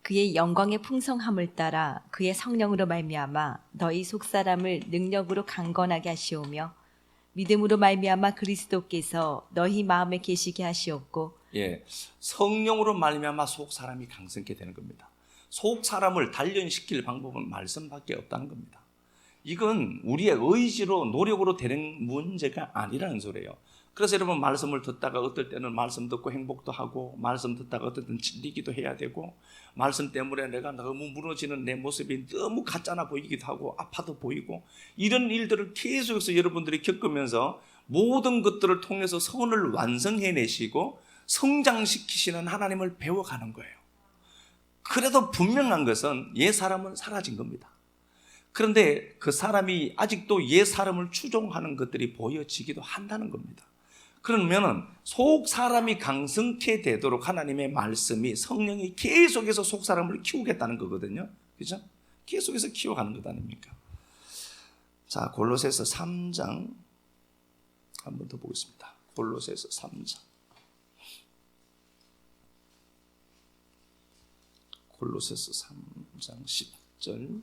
그의 영광의 풍성함을 따라 그의 성령으로 말미암아 너희 속사람을 능력으로 강건하게 하시오며 믿음으로 말미암아 그리스도께서 너희 마음에 계시게 하시옵고. 예, 성령으로 말미암아 속 사람이 강성케 되는 겁니다. 속 사람을 단련시킬 방법은 말씀밖에 없다는 겁니다. 이건 우리의 의지로 노력으로 되는 문제가 아니라는 소리예요. 그래서 여러분 말씀을 듣다가 어떨 때는 말씀 듣고 행복도 하고 말씀 듣다가 어떨 때는 질리기도 해야 되고 말씀 때문에 내가 너무 무너지는 내 모습이 너무 가짜나 보이기도 하고 아파도 보이고 이런 일들을 계속해서 여러분들이 겪으면서 모든 것들을 통해서 선을 완성해내시고 성장시키시는 하나님을 배워가는 거예요. 그래도 분명한 것은 옛 사람은 사라진 겁니다. 그런데 그 사람이 아직도 옛 사람을 추종하는 것들이 보여지기도 한다는 겁니다. 그러면은 속 사람이 강성케 되도록 하나님의 말씀이 성령이 계속해서 속 사람을 키우겠다는 거거든요. 그죠? 계속해서 키워가는 것 아닙니까? 자, 골로새서 3장 한 번 더 보겠습니다. 골로새서 3장. 골로새서 3장 10절.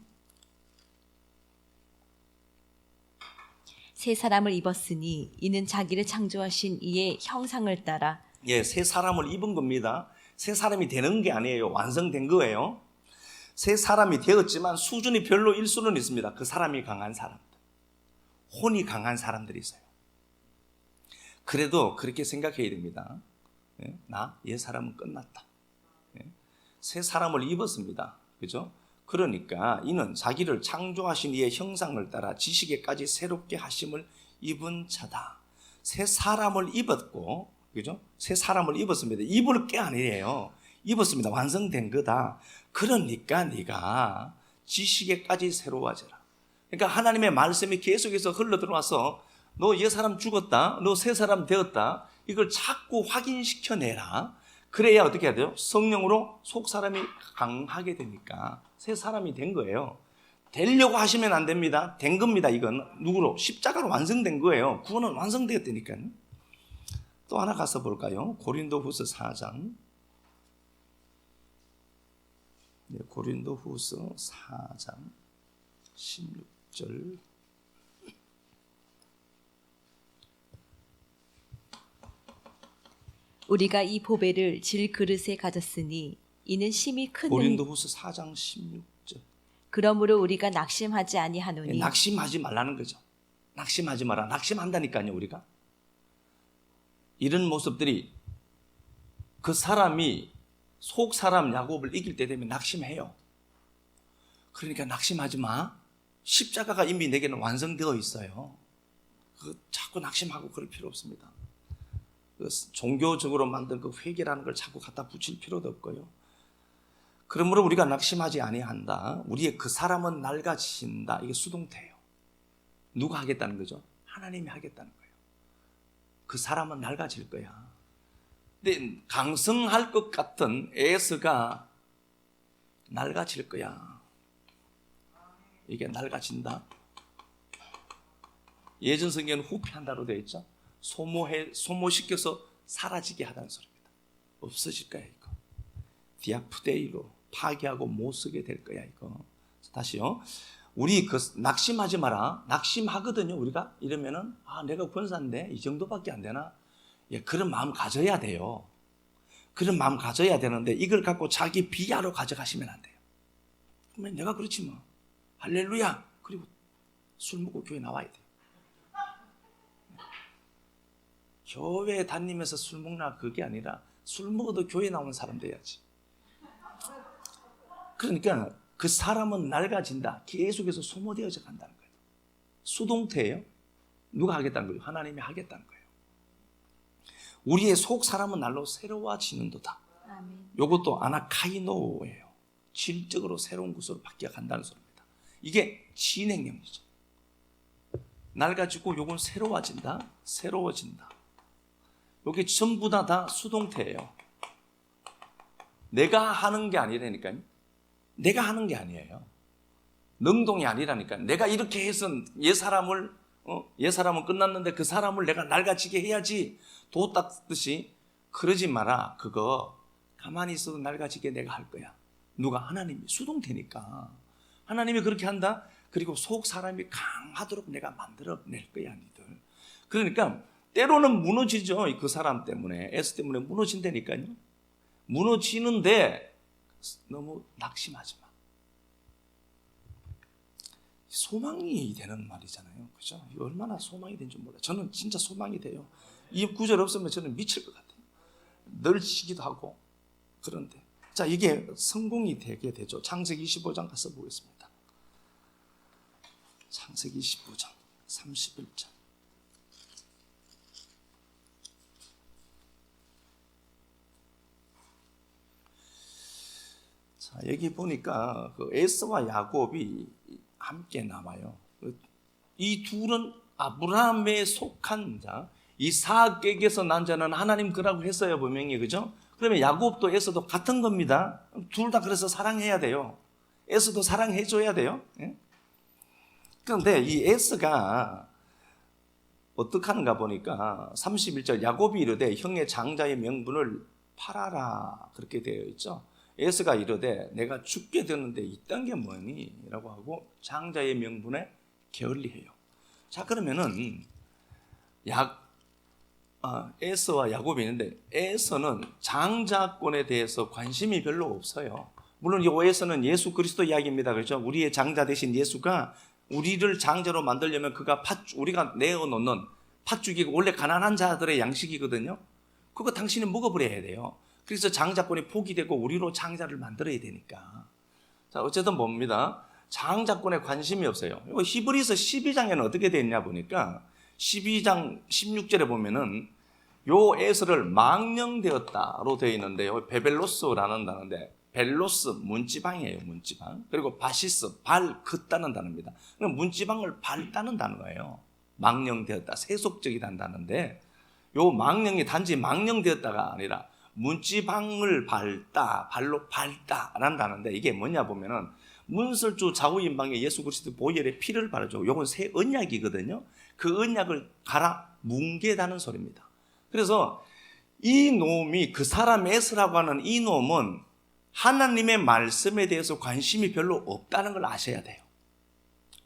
새 사람을 입었으니 이는 자기를 창조하신 이의 형상을 따라. 예, 새 사람을 입은 겁니다. 새 사람이 되는 게 아니에요. 완성된 거예요. 새 사람이 되었지만 수준이 별로 일수는 있습니다. 그 사람이 강한 사람들, 혼이 강한 사람들이 있어요. 그래도 그렇게 생각해야 됩니다. 나 옛 사람은 끝났다. 새 사람을 입었습니다. 그죠? 그러니까 이는 자기를 창조하신 이의 형상을 따라 지식에까지 새롭게 하심을 입은 자다. 새 사람을 입었고, 그죠? 새 사람을 입었습니다. 입을 게 아니에요. 입었습니다. 완성된 거다. 그러니까 네가 지식에까지 새로워져라. 그러니까 하나님의 말씀이 계속해서 흘러 들어와서 너 옛 사람 죽었다. 너 새 사람 되었다. 이걸 자꾸 확인시켜내라. 그래야 어떻게 해야 돼요? 성령으로 속 사람이 강하게 되니까 새 사람이 된 거예요. 되려고 하시면 안 됩니다. 된 겁니다. 이건 누구로? 십자가로 완성된 거예요. 구원은 완성되었다니까요. 또 하나 가서 볼까요? 고린도후서 4장. 고린도후서 4장 16절. 우리가 이 보배를 질 그릇에 가졌으니 이는 심히 큰 고린도후서 4장 16절. 그러므로 우리가 낙심하지 아니하노니. 낙심하지 말라는 거죠. 낙심하지 마라. 낙심한다니까요, 우리가. 이런 모습들이 그 사람이 속 사람 야곱을 이길 때 되면 낙심해요. 그러니까 낙심하지 마. 십자가가 이미 내게는 완성되어 있어요. 자꾸 낙심하고 그럴 필요 없습니다. 종교적으로 만든 그 회개라는 걸 자꾸 갖다 붙일 필요도 없고요. 그러므로 우리가 낙심하지 아니한다. 우리의 그 사람은 낡아진다. 이게 수동태예요. 누가 하겠다는 거죠? 하나님이 하겠다는 거예요. 그 사람은 낡아질 거야. 근데 강성할 것 같은 에스가 낡아질 거야. 이게 낡아진다. 예전 성경에는 후패한다로 되어 있죠. 소모시켜서 사라지게 하다는 소리입니다. 없어질 거야 이거. 디아프데이로 파괴하고 못 쓰게 될 거야 이거. 다시요. 우리 낙심하지 마라. 낙심하거든요 우리가. 이러면은 내가 권사인데 이 정도밖에 안 되나? 그런 마음 가져야 돼요. 그런 마음 가져야 되는데 이걸 갖고 자기 비하로 가져가시면 안 돼요. 그러면 내가 그렇지 뭐. 할렐루야. 그리고 술 먹고 교회 나와야 돼요. 교회 다니면서 술 먹나 그게 아니라 술 먹어도 교회 나오는 사람 돼야지. 그러니까 그 사람은 낡아진다. 계속해서 소모되어져 간다는 거예요. 수동태예요. 누가 하겠다는 거예요? 하나님이 하겠다는 거예요. 우리의 속 사람은 날로 새로워지는도다. 이것도 아나카이노예요. 질적으로 새로운 것으로 바뀌어 간다는 소리입니다. 이게 진행형이죠. 낡아지고 요건 새로워진다. 새로워진다. 이게 전부 다 수동태예요. 내가 하는 게 아니라니까요. 내가 하는 게 아니에요. 능동이 아니라니까요. 내가 이렇게 해서 옛 사람은 끝났는데 그 사람을 내가 낡아지게 해야지. 도 닦듯이 그러지 마라. 그거 가만히 있어도 낡아지게 내가 할 거야. 누가? 하나님이. 수동태니까. 하나님이 그렇게 한다. 그리고 속 사람이 강하도록 내가 만들어낼 거야 니들. 그러니까 때로는 무너지죠. 그 사람 때문에. 에스 때문에 무너진다니까요. 무너지는데 너무 낙심하지 마. 소망이 되는 말이잖아요. 그죠? 얼마나 소망이 되는지 몰라요. 저는 진짜 소망이 돼요. 이 구절 없으면 저는 미칠 것 같아요. 늘 지기도 하고. 그런데 자, 이게 성공이 되게 되죠. 창세기 25장 가서 보겠습니다. 창세기 25장 31절. 자, 여기 보니까 그 에서와 야곱이 함께 나와요. 이 둘은 아브라함에 속한 자, 이삭에게서 난 자는 하나님 거라고 했어요, 분명히. 그죠? 그러면 야곱도 에서도 같은 겁니다. 둘 다 그래서 사랑해야 돼요. 에서도 사랑해줘야 돼요. 예? 그런데 이 에서가 어떻게 하는가 보니까 31절 야곱이 이르되 형의 장자의 명분을 팔아라 그렇게 되어 있죠. 에서가 이르되 내가 죽게 되는데 이딴 게 뭐니? 라고 하고 장자의 명분에 게을리해요. 자, 그러면은 에서와 야곱이 있는데 에서는 장자권에 대해서 관심이 별로 없어요. 물론 이 에서는 예수 그리스도 이야기입니다. 그렇죠? 우리의 장자 대신 예수가 우리를 장자로 만들려면 우리가 내어놓는 팥죽이고 원래 가난한 자들의 양식이거든요. 그거 당신이 먹어버려야 돼요. 그래서 장자권이 포기되고 우리로 장자를 만들어야 되니까. 자, 어쨌든 봅니다. 장자권에 관심이 없어요. 히브리서 12장에는 어떻게 되어 있냐 보니까 12장 16절에 보면은 요 에스를 망령되었다로 되어 있는데요. 베벨로스라는 단어인데 벨로스 문지방이에요. 문지방. 그리고 바시스 발 긋다는 단어입니다. 문지방을 밟다는 단어예요. 망령되었다. 세속적이라는 단어인데 요 망령이 단지 망령되었다가 아니라 문지방을 밟다, 발로 밟다라는 단어인데 이게 뭐냐 보면은 문설주 좌우인방에 예수 그리스도 보혈의 피를 바르죠. 요건 새 언약이거든요. 그 언약을 갈아 뭉개다는 소리입니다. 그래서 이 놈이 그 사람 에스라고 하는 이 놈은 하나님의 말씀에 대해서 관심이 별로 없다는 걸 아셔야 돼요.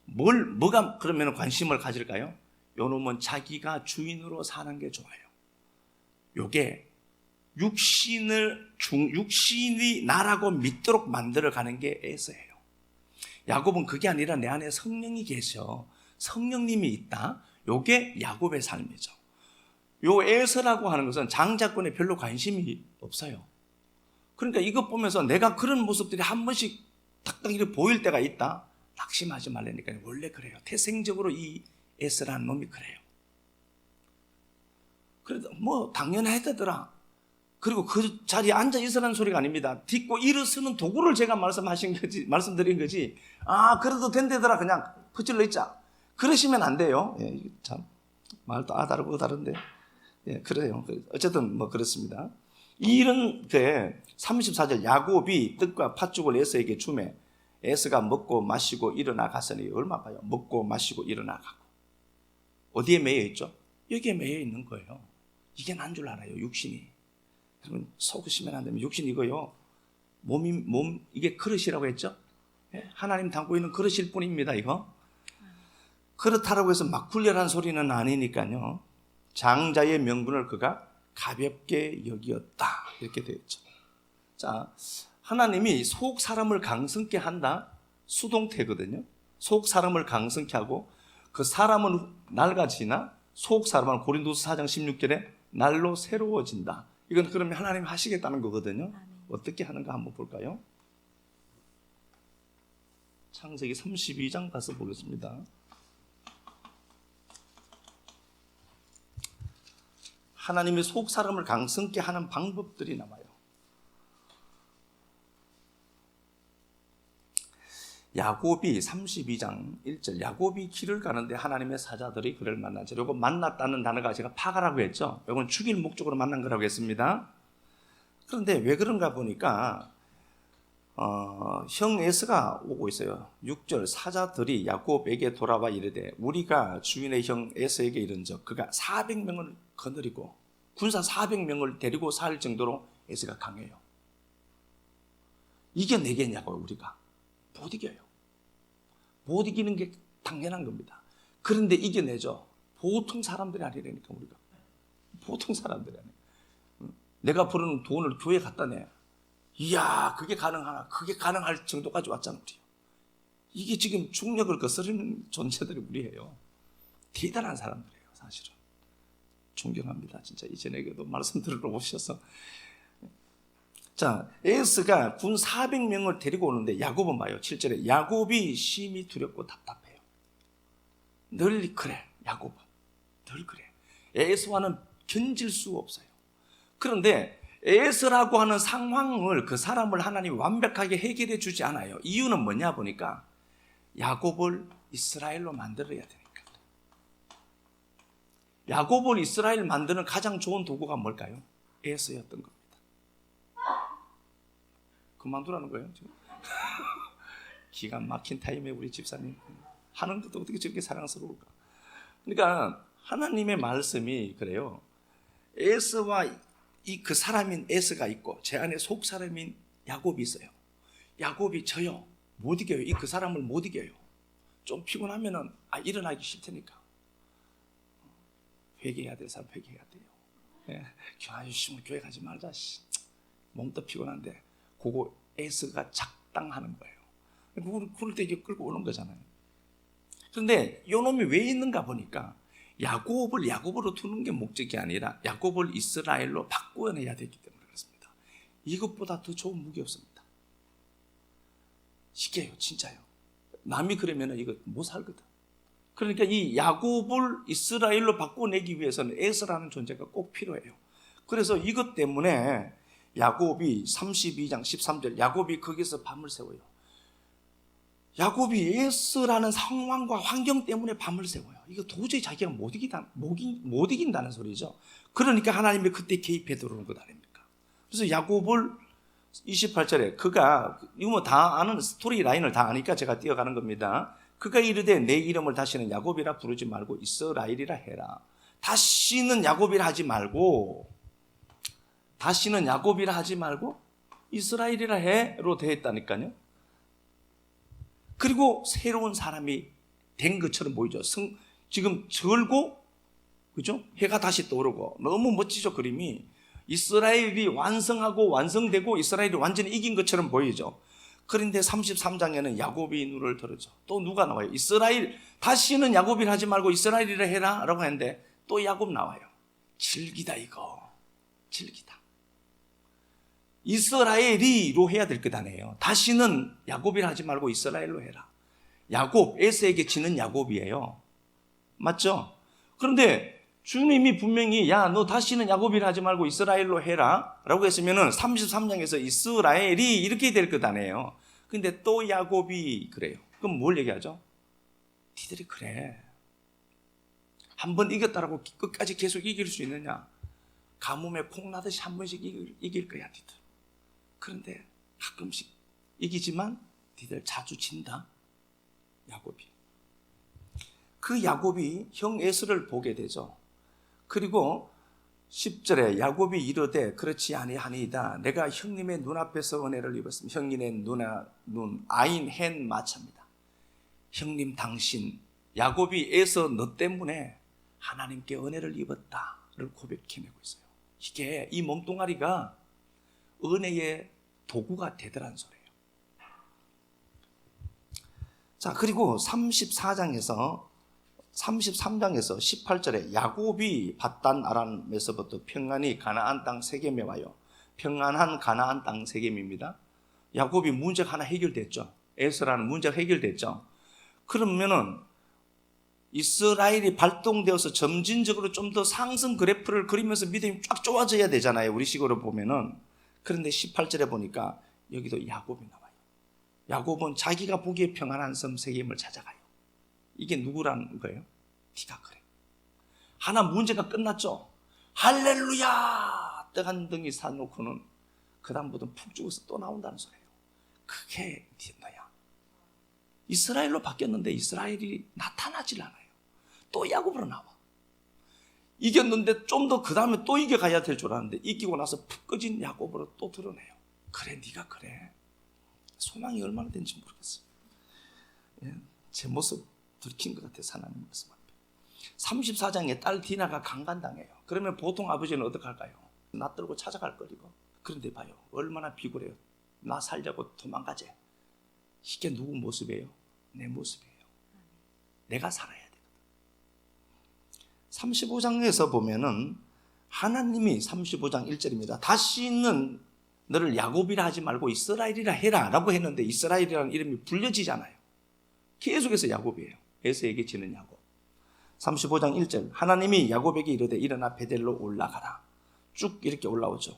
뭐가 그러면 관심을 가질까요? 요 놈은 자기가 주인으로 사는 게 좋아요. 요게 육신이 나라고 믿도록 만들어가는 게 에서예요. 야곱은 그게 아니라 내 안에 성령이 계셔. 성령님이 있다. 요게 야곱의 삶이죠. 요 에서라고 하는 것은 장자권에 별로 관심이 없어요. 그러니까 이것 보면서 내가 그런 모습들이 한 번씩 탁탁 이렇게 보일 때가 있다. 낙심하지 말라니까요. 원래 그래요. 태생적으로 이 에서라는 놈이 그래요. 그래도 뭐 당연하다더라. 그리고 그 자리에 앉아 있으라는 소리가 아닙니다. 딛고 일어서는 도구를 제가 말씀드린 거지. 아, 그래도 된대더라. 그냥 퍼질러 있자. 그러시면 안 돼요. 예, 참 말도 다르고 다른데. 예, 그래요. 어쨌든 뭐 그렇습니다. 이런 때 34절 야곱이 떡과 팥죽을 에서에게 주매 에서가 먹고 마시고 일어나 갔으니 얼마 봐요. 먹고 마시고 일어나 가고. 어디에 매여 있죠? 여기에 매여 있는 거예요. 이게 난 줄 알아요. 육신이. 여러분 속으시면 안 됩니다. 육신 이거요. 몸 이게 그릇이라고 했죠? 예? 하나님 담고 있는 그릇일 뿐입니다. 이거. 그렇다라고 해서 막 굴려란 소리는 아니니까요. 장자의 명분을 그가 가볍게 여기었다. 이렇게 되어 있죠. 자, 하나님이 속 사람을 강성케 한다. 수동태거든요. 속 사람을 강성케 하고 그 사람은 낡아지나 속 사람은 고린도서 4장 16절에 날로 새로워진다. 이건 그러면 하나님이 하시겠다는 거거든요. 어떻게 하는가 한번 볼까요? 창세기 32장 가서 보겠습니다. 하나님이 속 사람을 강성케 하는 방법들이 나와요. 야곱이 32장 1절 야곱이 길을 가는데 하나님의 사자들이 그를 만나죠. 이거 만났다는 단어가 제가 파가라고 했죠. 이건 죽일 목적으로 만난 거라고 했습니다. 그런데 왜 그런가 보니까 형 에서가 오고 있어요. 6절 사자들이 야곱에게 돌아와 이르되 우리가 주인의 형 에서에게 이른적 그가 400명을 거느리고 군사 400명을 데리고 살 정도로 에서가 강해요. 이겨내겠냐고요. 우리가 못 이겨요. 못 이기는 게 당연한 겁니다. 그런데 이겨내죠. 보통 사람들이 아니라니까. 우리가 보통 사람들이 아니에요. 내가 부르는 돈을 교회 갖다 내. 이야, 그게 가능하나? 그게 가능할 정도까지 왔잖아, 우리. 이게 지금 중력을 거스르는 존재들이 우리예요. 대단한 사람들이에요, 사실은. 존경합니다. 진짜 이전에도 말씀 들으러 오셔서. 자, 에스가 군 400명을 데리고 오는데 야곱은 봐요. 7절에 야곱이 심히 두렵고 답답해요. 늘 그래, 야곱은. 늘 그래. 에스와는 견질 수 없어요. 그런데 에스라고 하는 상황을 그 사람을 하나님이 완벽하게 해결해 주지 않아요. 이유는 뭐냐 보니까 야곱을 이스라엘로 만들어야 되니까. 야곱을 이스라엘 만드는 가장 좋은 도구가 뭘까요? 에스였던 겁니다. 그만두라는 거예요 지금. 기가 막힌 타임에 우리 집사님 하는 것도 어떻게 저렇게 사랑스러울까. 그러니까 하나님의 말씀이 그래요. 에스와 그 사람인 에스가 있고 제 안에 속 사람인 야곱이 있어요. 야곱이 저요 못 이겨요. 그 사람을 못 이겨요. 좀 피곤하면은 일어나기 싫다니까. 회개해야 될 사람 회개해야 돼요. 예. 아저씨 교회 가지 말자. 몸도 피곤한데 그거 에스가 작당하는 거예요. 그럴 때 이게 끌고 오는 거잖아요. 그런데 이 놈이 왜 있는가 보니까 야곱을 야곱으로 두는 게 목적이 아니라 야곱을 이스라엘로 바꾸어내야 되기 때문에 그렇습니다. 이것보다 더 좋은 무기 없습니다. 이게요, 진짜요. 남이 그러면 이거 못 살거든. 그러니까 이 야곱을 이스라엘로 바꿔내기 위해서는 에서라는 존재가 꼭 필요해요. 그래서 이것 때문에 야곱이 32장 13절 야곱이 거기서 밤을 새워요. 야곱이 에서라는 상황과 환경 때문에 밤을 새워요. 이거 도저히 자기가 못 이긴다는 소리죠. 그러니까 하나님이 그때 개입해 들어오는 것 아닙니까? 그래서 야곱을 28절에 그가 이거 뭐 다 아는 스토리 라인을 다 아니까 제가 뛰어가는 겁니다. 그가 이르되 내 이름을 다시는 야곱이라 부르지 말고 이스라엘이라 해라. 다시는 야곱이라 하지 말고 이스라엘이라 해로 되었다니까요. 그리고 새로운 사람이 된 것처럼 보이죠. 지금 절고 그죠? 해가 다시 떠오르고 너무 멋지죠, 그림이. 이스라엘이 완성하고 완성되고 이스라엘이 완전히 이긴 것처럼 보이죠. 그런데 33장에는 야곱이 눈을 들었죠. 또 누가 나와요? 이스라엘, 다시는 야곱이라 하지 말고 이스라엘이라 해라 라고 했는데 또 야곱 나와요. 즐기다 이거. 즐기다. 이스라엘이로 해야 될 것 아니에요. 다시는 야곱이라 하지 말고 이스라엘로 해라. 야곱, 에서에게 지는 야곱이에요. 맞죠? 그런데 주님이 분명히 야, 너 다시는 야곱이라 하지 말고 이스라엘로 해라 라고 했으면은 33장에서 이스라엘이 이렇게 될 것 아니에요. 근데 또 야곱이 그래요. 그럼 뭘 얘기하죠? 니들이 그래. 한번 이겼다라고 끝까지 계속 이길 수 있느냐? 가뭄에 콩나듯이 한 번씩 이길 거야, 니들. 그런데 가끔씩 이기지만 니들 자주 진다. 야곱이. 그 야곱이 형 에서를 보게 되죠. 그리고 10절에 야곱이 이르되 그렇지 아니하니이다. 내가 형님의 눈앞에서 은혜를 입었습니다. 형님의 눈 아인 헨 마차입니다. 형님 당신 야곱이 에서 너 때문에 하나님께 은혜를 입었다를 고백해내고 있어요. 이게 이 몸뚱아리가 은혜의 도구가 되더란 소리예요. 자, 그리고 33장에서 18절에 야곱이 밧단 아람에서부터 평안히 가나안 땅 세겜에 와요. 평안한 가나안 땅 세겜입니다. 야곱이 문제가 하나 해결됐죠. 에서라는 문제가 해결됐죠. 그러면은 이스라엘이 발동되어서 점진적으로 좀 더 상승 그래프를 그리면서 믿음이 쫙 좋아져야 되잖아요. 우리 식으로 보면은. 그런데 18절에 보니까 여기도 야곱이 나와요. 야곱은 자기가 보기에 평안한 섬 세겜을 찾아가요. 이게 누구라는 거예요? 네가 그래. 하나 문제가 끝났죠. 할렐루야! 떡한 덩이 사놓고는 그 다음부터 푹 죽어서 또 나온다는 소리예요. 그게 너야. 이스라엘로 바뀌었는데 이스라엘이 나타나질 않아요. 또 야곱으로 나와. 이겼는데 좀 더 그 다음에 또 이겨가야 될 줄 알았는데 이기고 나서 푹 꺼진 야곱으로 또 드러내요. 그래, 네가 그래. 소망이 얼마나 된지 모르겠어요. 제 모습 들킨 것 같아요. 하나님 말씀 앞에. 34장에 딸 디나가 강간당해요. 그러면 보통 아버지는 어떻게 할까요? 낯들고 찾아갈 거리고. 그런데 봐요. 얼마나 비굴해요. 나 살자고 도망가재. 이게 누구 모습이에요? 내 모습이에요. 내가 살아야 되거든. 35장에서 보면은 하나님이 35장 1절입니다. 다시는 너를 야곱이라 하지 말고 이스라엘이라 해라 라고 했는데 이스라엘이라는 이름이 불려지잖아요. 계속해서 야곱이에요. 에서에게 지는 야곱. 35장 1절 하나님이 야곱에게 이르되 일어나 베델로 올라가라. 쭉 이렇게 올라오죠.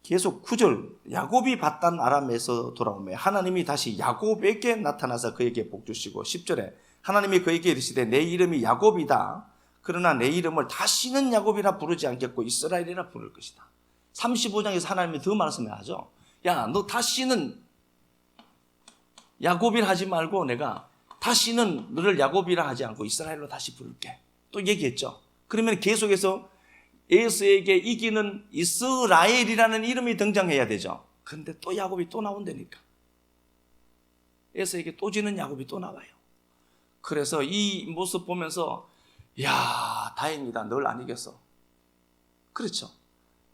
계속 9절 야곱이 밧단 아람에서 돌아오매 하나님이 다시 야곱에게 나타나서 그에게 복 주시고 10절에 하나님이 그에게 이르시되 내 이름이 야곱이다. 그러나 내 이름을 다시는 야곱이라 부르지 않겠고 이스라엘이라 부를 것이다. 35장에서 하나님이 더 말씀하죠. 야, 너 다시는 야곱이라 하지 말고 내가 다시는 너를 야곱이라 하지 않고 이스라엘로 다시 부를게. 또 얘기했죠. 그러면 계속해서 에서에게 이기는 이스라엘이라는 이름이 등장해야 되죠. 그런데 또 야곱이 또 나온다니까. 에서에게 또 지는 야곱이 또 나와요. 그래서 이 모습 보면서 야, 다행이다. 널 안 이겼어. 그렇죠.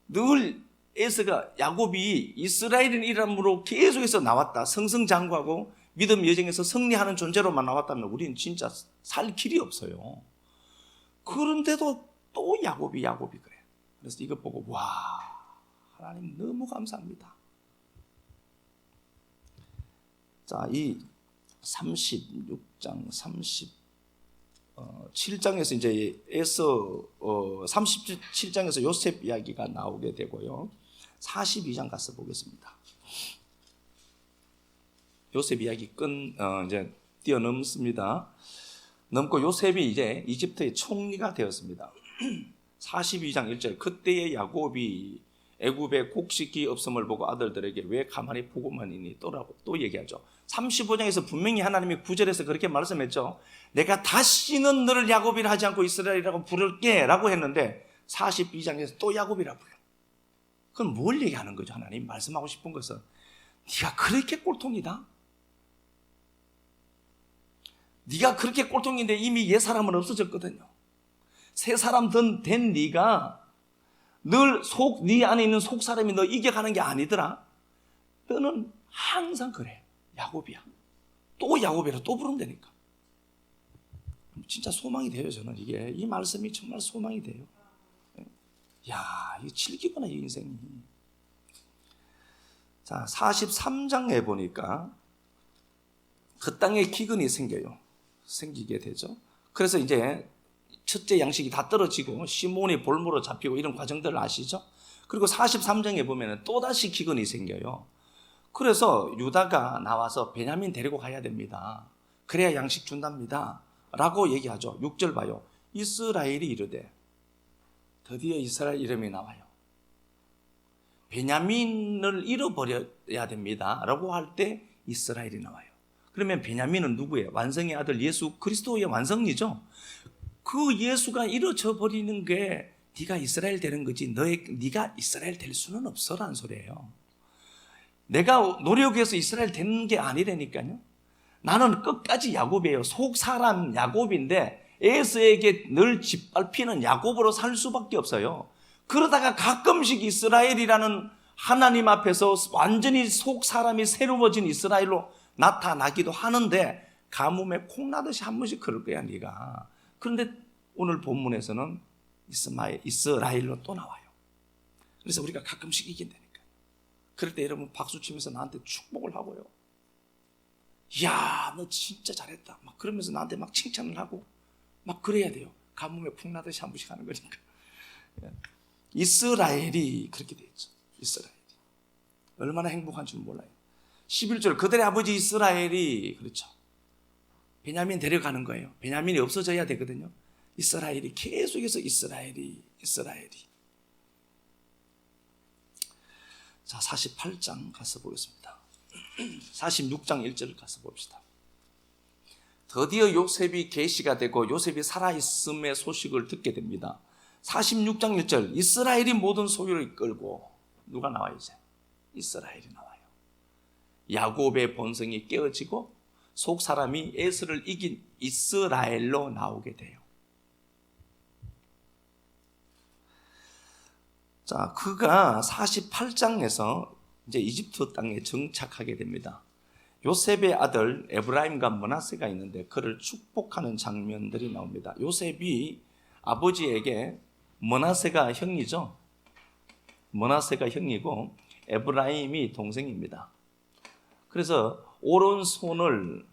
늘 에서가 야곱이 이스라엘인 이름으로 계속해서 나왔다. 승승장구하고 믿음 여정에서 승리하는 존재로만 나왔다면 우리는 진짜 살 길이 없어요. 그런데도 또 야곱이 그래. 그래서 이거 보고 와, 하나님 너무 감사합니다. 자, 이 36장 37장에서 이제 37장에서 요셉 이야기가 나오게 되고요. 42장 가서 보겠습니다. 요셉 이야기 이제 뛰어넘습니다. 넘고 요셉이 이제 이집트의 총리가 되었습니다. 42장 1절, 그때의 야곱이 애굽에 곡식이 없음을 보고 아들들에게 왜 가만히 보고만 있니? 또 얘기하죠. 35장에서 분명히 하나님이 9절에서 그렇게 말씀했죠. 내가 다시는 너를 야곱이라 하지 않고 이스라엘이라고 부를게 라고 했는데 42장에서 또 야곱이라 불러. 그건 뭘 얘기하는 거죠? 하나님 말씀하고 싶은 것은 네가 그렇게 꼴통이다? 네가 그렇게 꼴통인데 이미 옛사람은 없어졌거든요. 새 사람 된 네가 늘 네 안에 있는 속사람이 너 이겨가는 게 아니더라. 너는 항상 그래. 야곱이야. 또 야곱이라 또 부른다니까. 진짜 소망이 돼요. 저는 이 말씀이 정말 소망이 돼요. 야, 이거 질기구나 이 인생이. 자, 43장에 보니까 그 땅에 기근이 생기게 되죠. 그래서 이제 첫째 양식이 다 떨어지고 시몬이 볼모로 잡히고 이런 과정들을 아시죠? 그리고 43장에 보면 또다시 기근이 생겨요. 그래서 유다가 나와서 베냐민 데리고 가야 됩니다. 그래야 양식 준답니다 라고 얘기하죠. 6절 봐요. 이스라엘이 이르되, 드디어 이스라엘 이름이 나와요. 베냐민을 잃어버려야 됩니다 라고 할 때 이스라엘이 나와요. 그러면 베냐민은 누구예요? 완성의 아들 예수 그리스도의 완성이죠. 그 예수가 이루어져 버리는 게 네가 이스라엘 되는 거지 네가 이스라엘 될 수는 없어라는 소리예요. 내가 노력해서 이스라엘 되는 게 아니라니까요. 나는 끝까지 야곱이에요. 속 사람 야곱인데 에서에게 늘 짓밟히는 야곱으로 살 수밖에 없어요. 그러다가 가끔씩 이스라엘이라는 하나님 앞에서 완전히 속 사람이 새로워진 이스라엘로 나타나기도 하는데 가뭄에 콩나듯이 한 번씩 그럴 거야 네가. 그런데 오늘 본문에서는 이스라엘로 또 나와요. 그래서 우리가 가끔씩 이긴다니까. 그럴 때 여러분 박수 치면서 나한테 축복을 하고요. 이야, 너 진짜 잘했다. 막 그러면서 나한테 막 칭찬을 하고 막 그래야 돼요. 가뭄에 콩나듯이 한 번씩 하는 거니까. 이스라엘이 그렇게 돼 있죠. 이스라엘이 얼마나 행복한 줄 몰라요. 11절, 그들의 아버지 이스라엘이, 그렇죠, 베냐민 데려가는 거예요. 베냐민이 없어져야 되거든요. 이스라엘이 계속해서 이스라엘이. 자, 48장 가서 보겠습니다. 46장 1절을 가서 봅시다. 드디어 요셉이 계시가 되고 요셉이 살아있음의 소식을 듣게 됩니다. 46장 1절, 이스라엘이 모든 소유를 이끌고 누가 나와요? 이제 이스라엘이 나와요. 야곱의 본성이 깨어지고 속 사람이 에서를 이긴 이스라엘로 나오게 돼요. 자, 그가 48장에서 이제 이집트 땅에 정착하게 됩니다. 요셉의 아들 에브라임과 므낫세가 있는데 그를 축복하는 장면들이 나옵니다. 요셉이 아버지에게, 므낫세가 형이죠. 므낫세가 형이고 에브라임이 동생입니다. 그래서 오른손을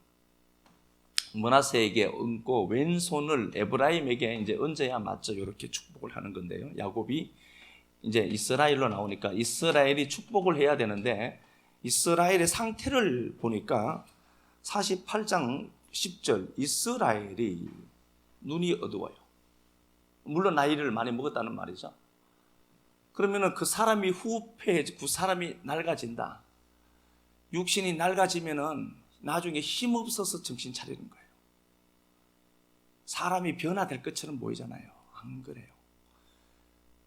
므낫세에게 얹고 왼손을 에브라임에게 이제 얹어야 맞죠. 이렇게 축복을 하는 건데요. 야곱이 이제 이스라엘로 나오니까 이스라엘이 축복을 해야 되는데 이스라엘의 상태를 보니까 48장 10절, 이스라엘이 눈이 어두워요. 물론 나이를 많이 먹었다는 말이죠. 그러면은 그 사람이 그 사람이 낡아진다. 육신이 낡아지면은 나중에 힘없어서 정신 차리는 거예요. 사람이 변화될 것처럼 보이잖아요. 안 그래요.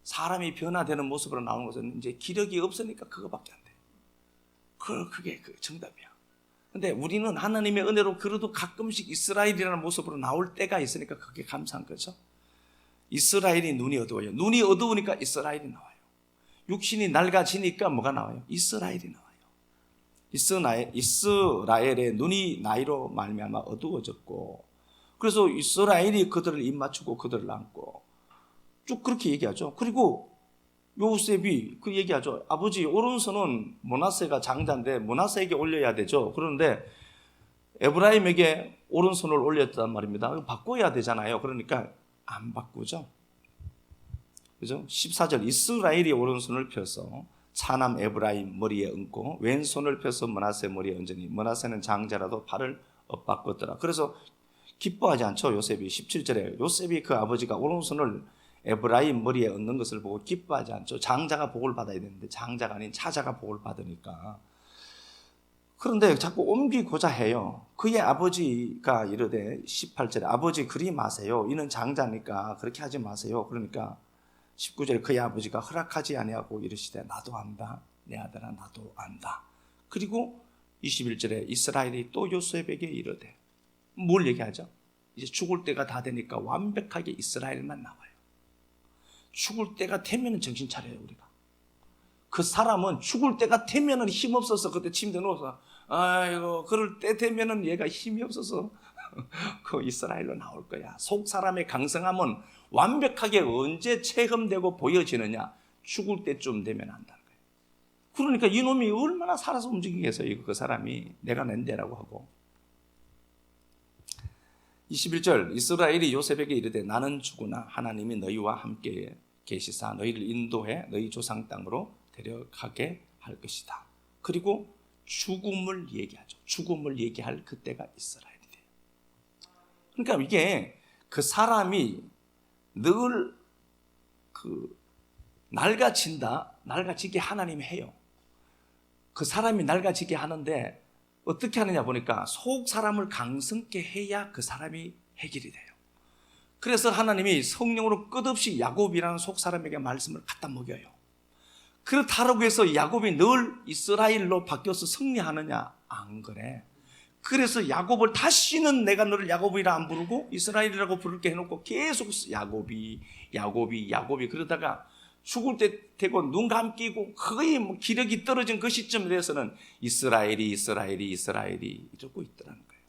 사람이 변화되는 모습으로 나오는 것은 이제 기력이 없으니까 그거밖에 안 돼요. 그게 정답이야. 근데 우리는 하나님의 은혜로 그래도 가끔씩 이스라엘이라는 모습으로 나올 때가 있으니까 그게 감사한 거죠. 이스라엘이 눈이 어두워요. 눈이 어두우니까 이스라엘이 나와요. 육신이 낡아지니까 뭐가 나와요? 이스라엘이 나와요. 이스라엘의 눈이 나이로 말미암아 어두워졌고, 그래서 이스라엘이 그들을 입맞추고 그들을 안고 쭉 그렇게 얘기하죠. 그리고 요셉이 그 얘기하죠. 아버지 오른손은 므낫세가 장자인데 므낫세에게 올려야 되죠. 그런데 에브라임에게 오른손을 올렸단 말입니다. 바꿔야 되잖아요. 그러니까 안 바꾸죠. 그죠? 14절 이스라엘이 오른손을 펴서 차남 에브라임 머리에 얹고 왼손을 펴서 므낫세 머리에 얹으니 므낫세는 장자라도 발을 엇바꿨더라. 그래서 기뻐하지 않죠. 요셉이 17절에 요셉이 그 아버지가 오른손을 에브라임 머리에 얹는 것을 보고 기뻐하지 않죠. 장자가 복을 받아야 되는데 장자가 아닌 차자가 복을 받으니까. 그런데 자꾸 옮기고자 해요. 그의 아버지가 이르되 18절에 아버지 그리 마세요. 이는 장자니까 그렇게 하지 마세요. 그러니까 19절에 그의 아버지가 허락하지 아니하고 이르시되 나도 안다. 내 아들아 나도 안다. 그리고 21절에 이스라엘이 또 요셉에게 이르되 뭘 얘기하죠? 이제 죽을 때가 다 되니까 완벽하게 이스라엘만 나와요. 죽을 때가 되면 정신 차려요. 우리가 그 사람은 죽을 때가 되면은 힘없어서 그때 침대 누워서 아이고 그럴 때 되면은 얘가 힘이 없어서 그 이스라엘로 나올 거야. 속 사람의 강성함은 완벽하게 언제 체험되고 보여지느냐? 죽을 때쯤 되면 한다는 거예요. 그러니까 이놈이 얼마나 살아서 움직이겠어요. 그 사람이 내가 낸대라고 하고. 21절 이스라엘이 요셉에게 이르되 나는 죽으나 하나님이 너희와 함께 계시사 너희를 인도해 너희 조상 땅으로 데려가게 할 것이다. 그리고 죽음을 얘기하죠. 죽음을 얘기할 그때가 이스라엘이 돼요. 그러니까 이게 그 사람이 늘 낡아지게 하나님이 해요. 그 사람이 낡아지게 하는데 어떻게 하느냐 보니까 속 사람을 강성케 해야 그 사람이 해결이 돼요. 그래서 하나님이 성령으로 끝없이 야곱이라는 속 사람에게 말씀을 갖다 먹여요. 그렇다고 해서 야곱이 늘 이스라엘로 바뀌어서 승리하느냐? 안 그래. 그래서 야곱을 다시는 내가 너를 야곱이라 안 부르고 이스라엘이라고 부를게 해놓고 계속 야곱이 그러다가 죽을 때 되고 눈 감기고 거의 기력이 떨어진 그 시점에 대해서는 이스라엘이 이러고 있더라는 거예요.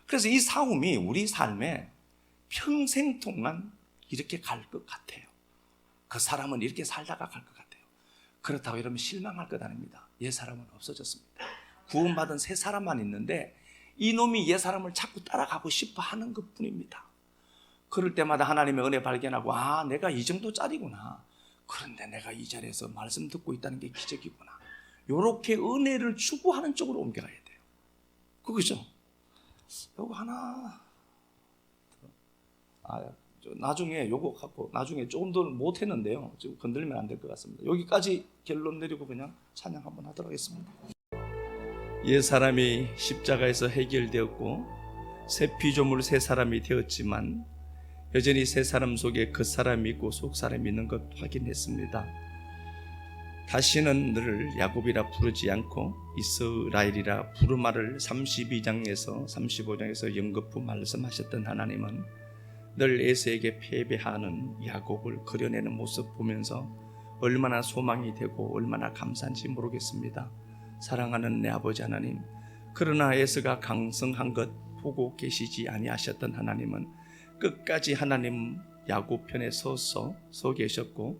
그래서 이 싸움이 우리 삶에 평생 동안 이렇게 갈 것 같아요. 그 사람은 이렇게 살다가 갈 것 같아요. 그렇다고 이러면 실망할 것 아닙니다. 옛 사람은 없어졌습니다. 구원받은 새 사람만 있는데 이놈이 옛 사람을 자꾸 따라가고 싶어 하는 것 뿐입니다. 그럴 때마다 하나님의 은혜 발견하고 내가 이 정도짜리구나. 그런데 내가 이 자리에서 말씀 듣고 있다는 게 기적이구나. 이렇게 은혜를 추구하는 쪽으로 옮겨가야 돼요. 그거죠? 요거 하나 나중에 요거 갖고 나중에 조금 더 못했는데요. 지금 건들면 안 될 것 같습니다. 여기까지 결론 내리고 그냥 찬양 한번 하도록 하겠습니다. 옛 사람이 십자가에서 해결되었고 새 피조물 새 사람이 되었지만 여전히 새 사람 속에 그 사람이 있고 속 사람이 있는 것 확인했습니다. 다시는 너를 야곱이라 부르지 않고 이스라엘이라 부르마를 32장에서 35장에서 연거푸 말씀하셨던 하나님은 늘 에서에게 패배하는 야곱을 그려내는 모습 보면서 얼마나 소망이 되고 얼마나 감사한지 모르겠습니다. 사랑하는 내 아버지 하나님, 그러나 에서가 강성한 것 보고 계시지 아니하셨던 하나님은 끝까지 하나님 야곱 편에 서 계셨고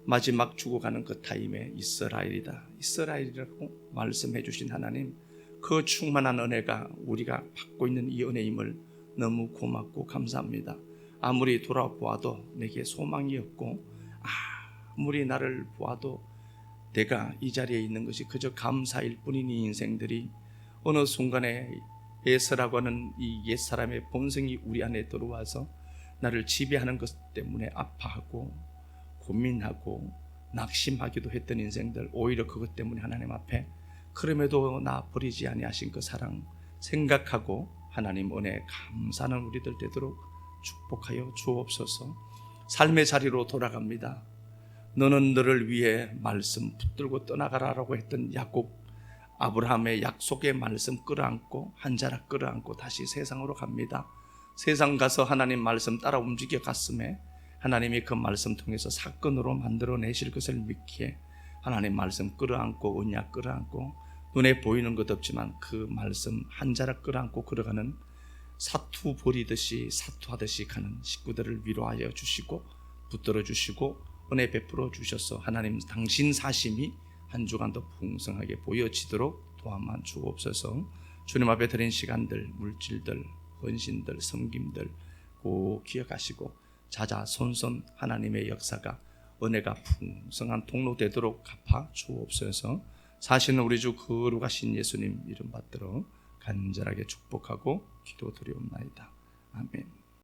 마지막 죽어가는 그 타임에 이스라엘이라고 말씀해 주신 하나님, 그 충만한 은혜가 우리가 받고 있는 이 은혜임을 너무 고맙고 감사합니다. 아무리 돌아보아도 내게 소망이 없고 아무리 나를 보아도 내가 이 자리에 있는 것이 그저 감사일 뿐인 이 인생들이 어느 순간에 에서라고 하는 이 옛사람의 본성이 우리 안에 들어와서 나를 지배하는 것 때문에 아파하고 고민하고 낙심하기도 했던 인생들, 오히려 그것 때문에 하나님 앞에 그럼에도 나 버리지 아니하신 그 사랑 생각하고 하나님 은혜 감사하는 우리들 되도록 축복하여 주옵소서. 삶의 자리로 돌아갑니다. 너는 너를 위해 말씀 붙들고 떠나가라라고 했던 야곱, 아브라함의 약속의 말씀 끌어안고 한 자락 끌어안고 다시 세상으로 갑니다. 세상 가서 하나님 말씀 따라 움직여 갔음에 하나님이 그 말씀 통해서 사건으로 만들어내실 것을 믿기에 하나님 말씀 끌어안고 언약 끌어안고 눈에 보이는 것 없지만 그 말씀 한 자락 끌어안고 걸어가는 사투 버리듯이 사투하듯이 가는 식구들을 위로하여 주시고 붙들어 주시고 은혜 베풀어 주셔서 하나님 당신 사심이 한 주간 더 풍성하게 보여지도록 도와만 주옵소서. 주님 앞에 드린 시간들, 물질들, 헌신들, 섬김들 꼭 기억하시고 자자손손 하나님의 역사가 은혜가 풍성한 통로 되도록 갚아 주옵소서. 사시는 우리 주 거룩하신 예수님 이름 받들어 간절하게 축복하고 기도드리옵나이다. 아멘.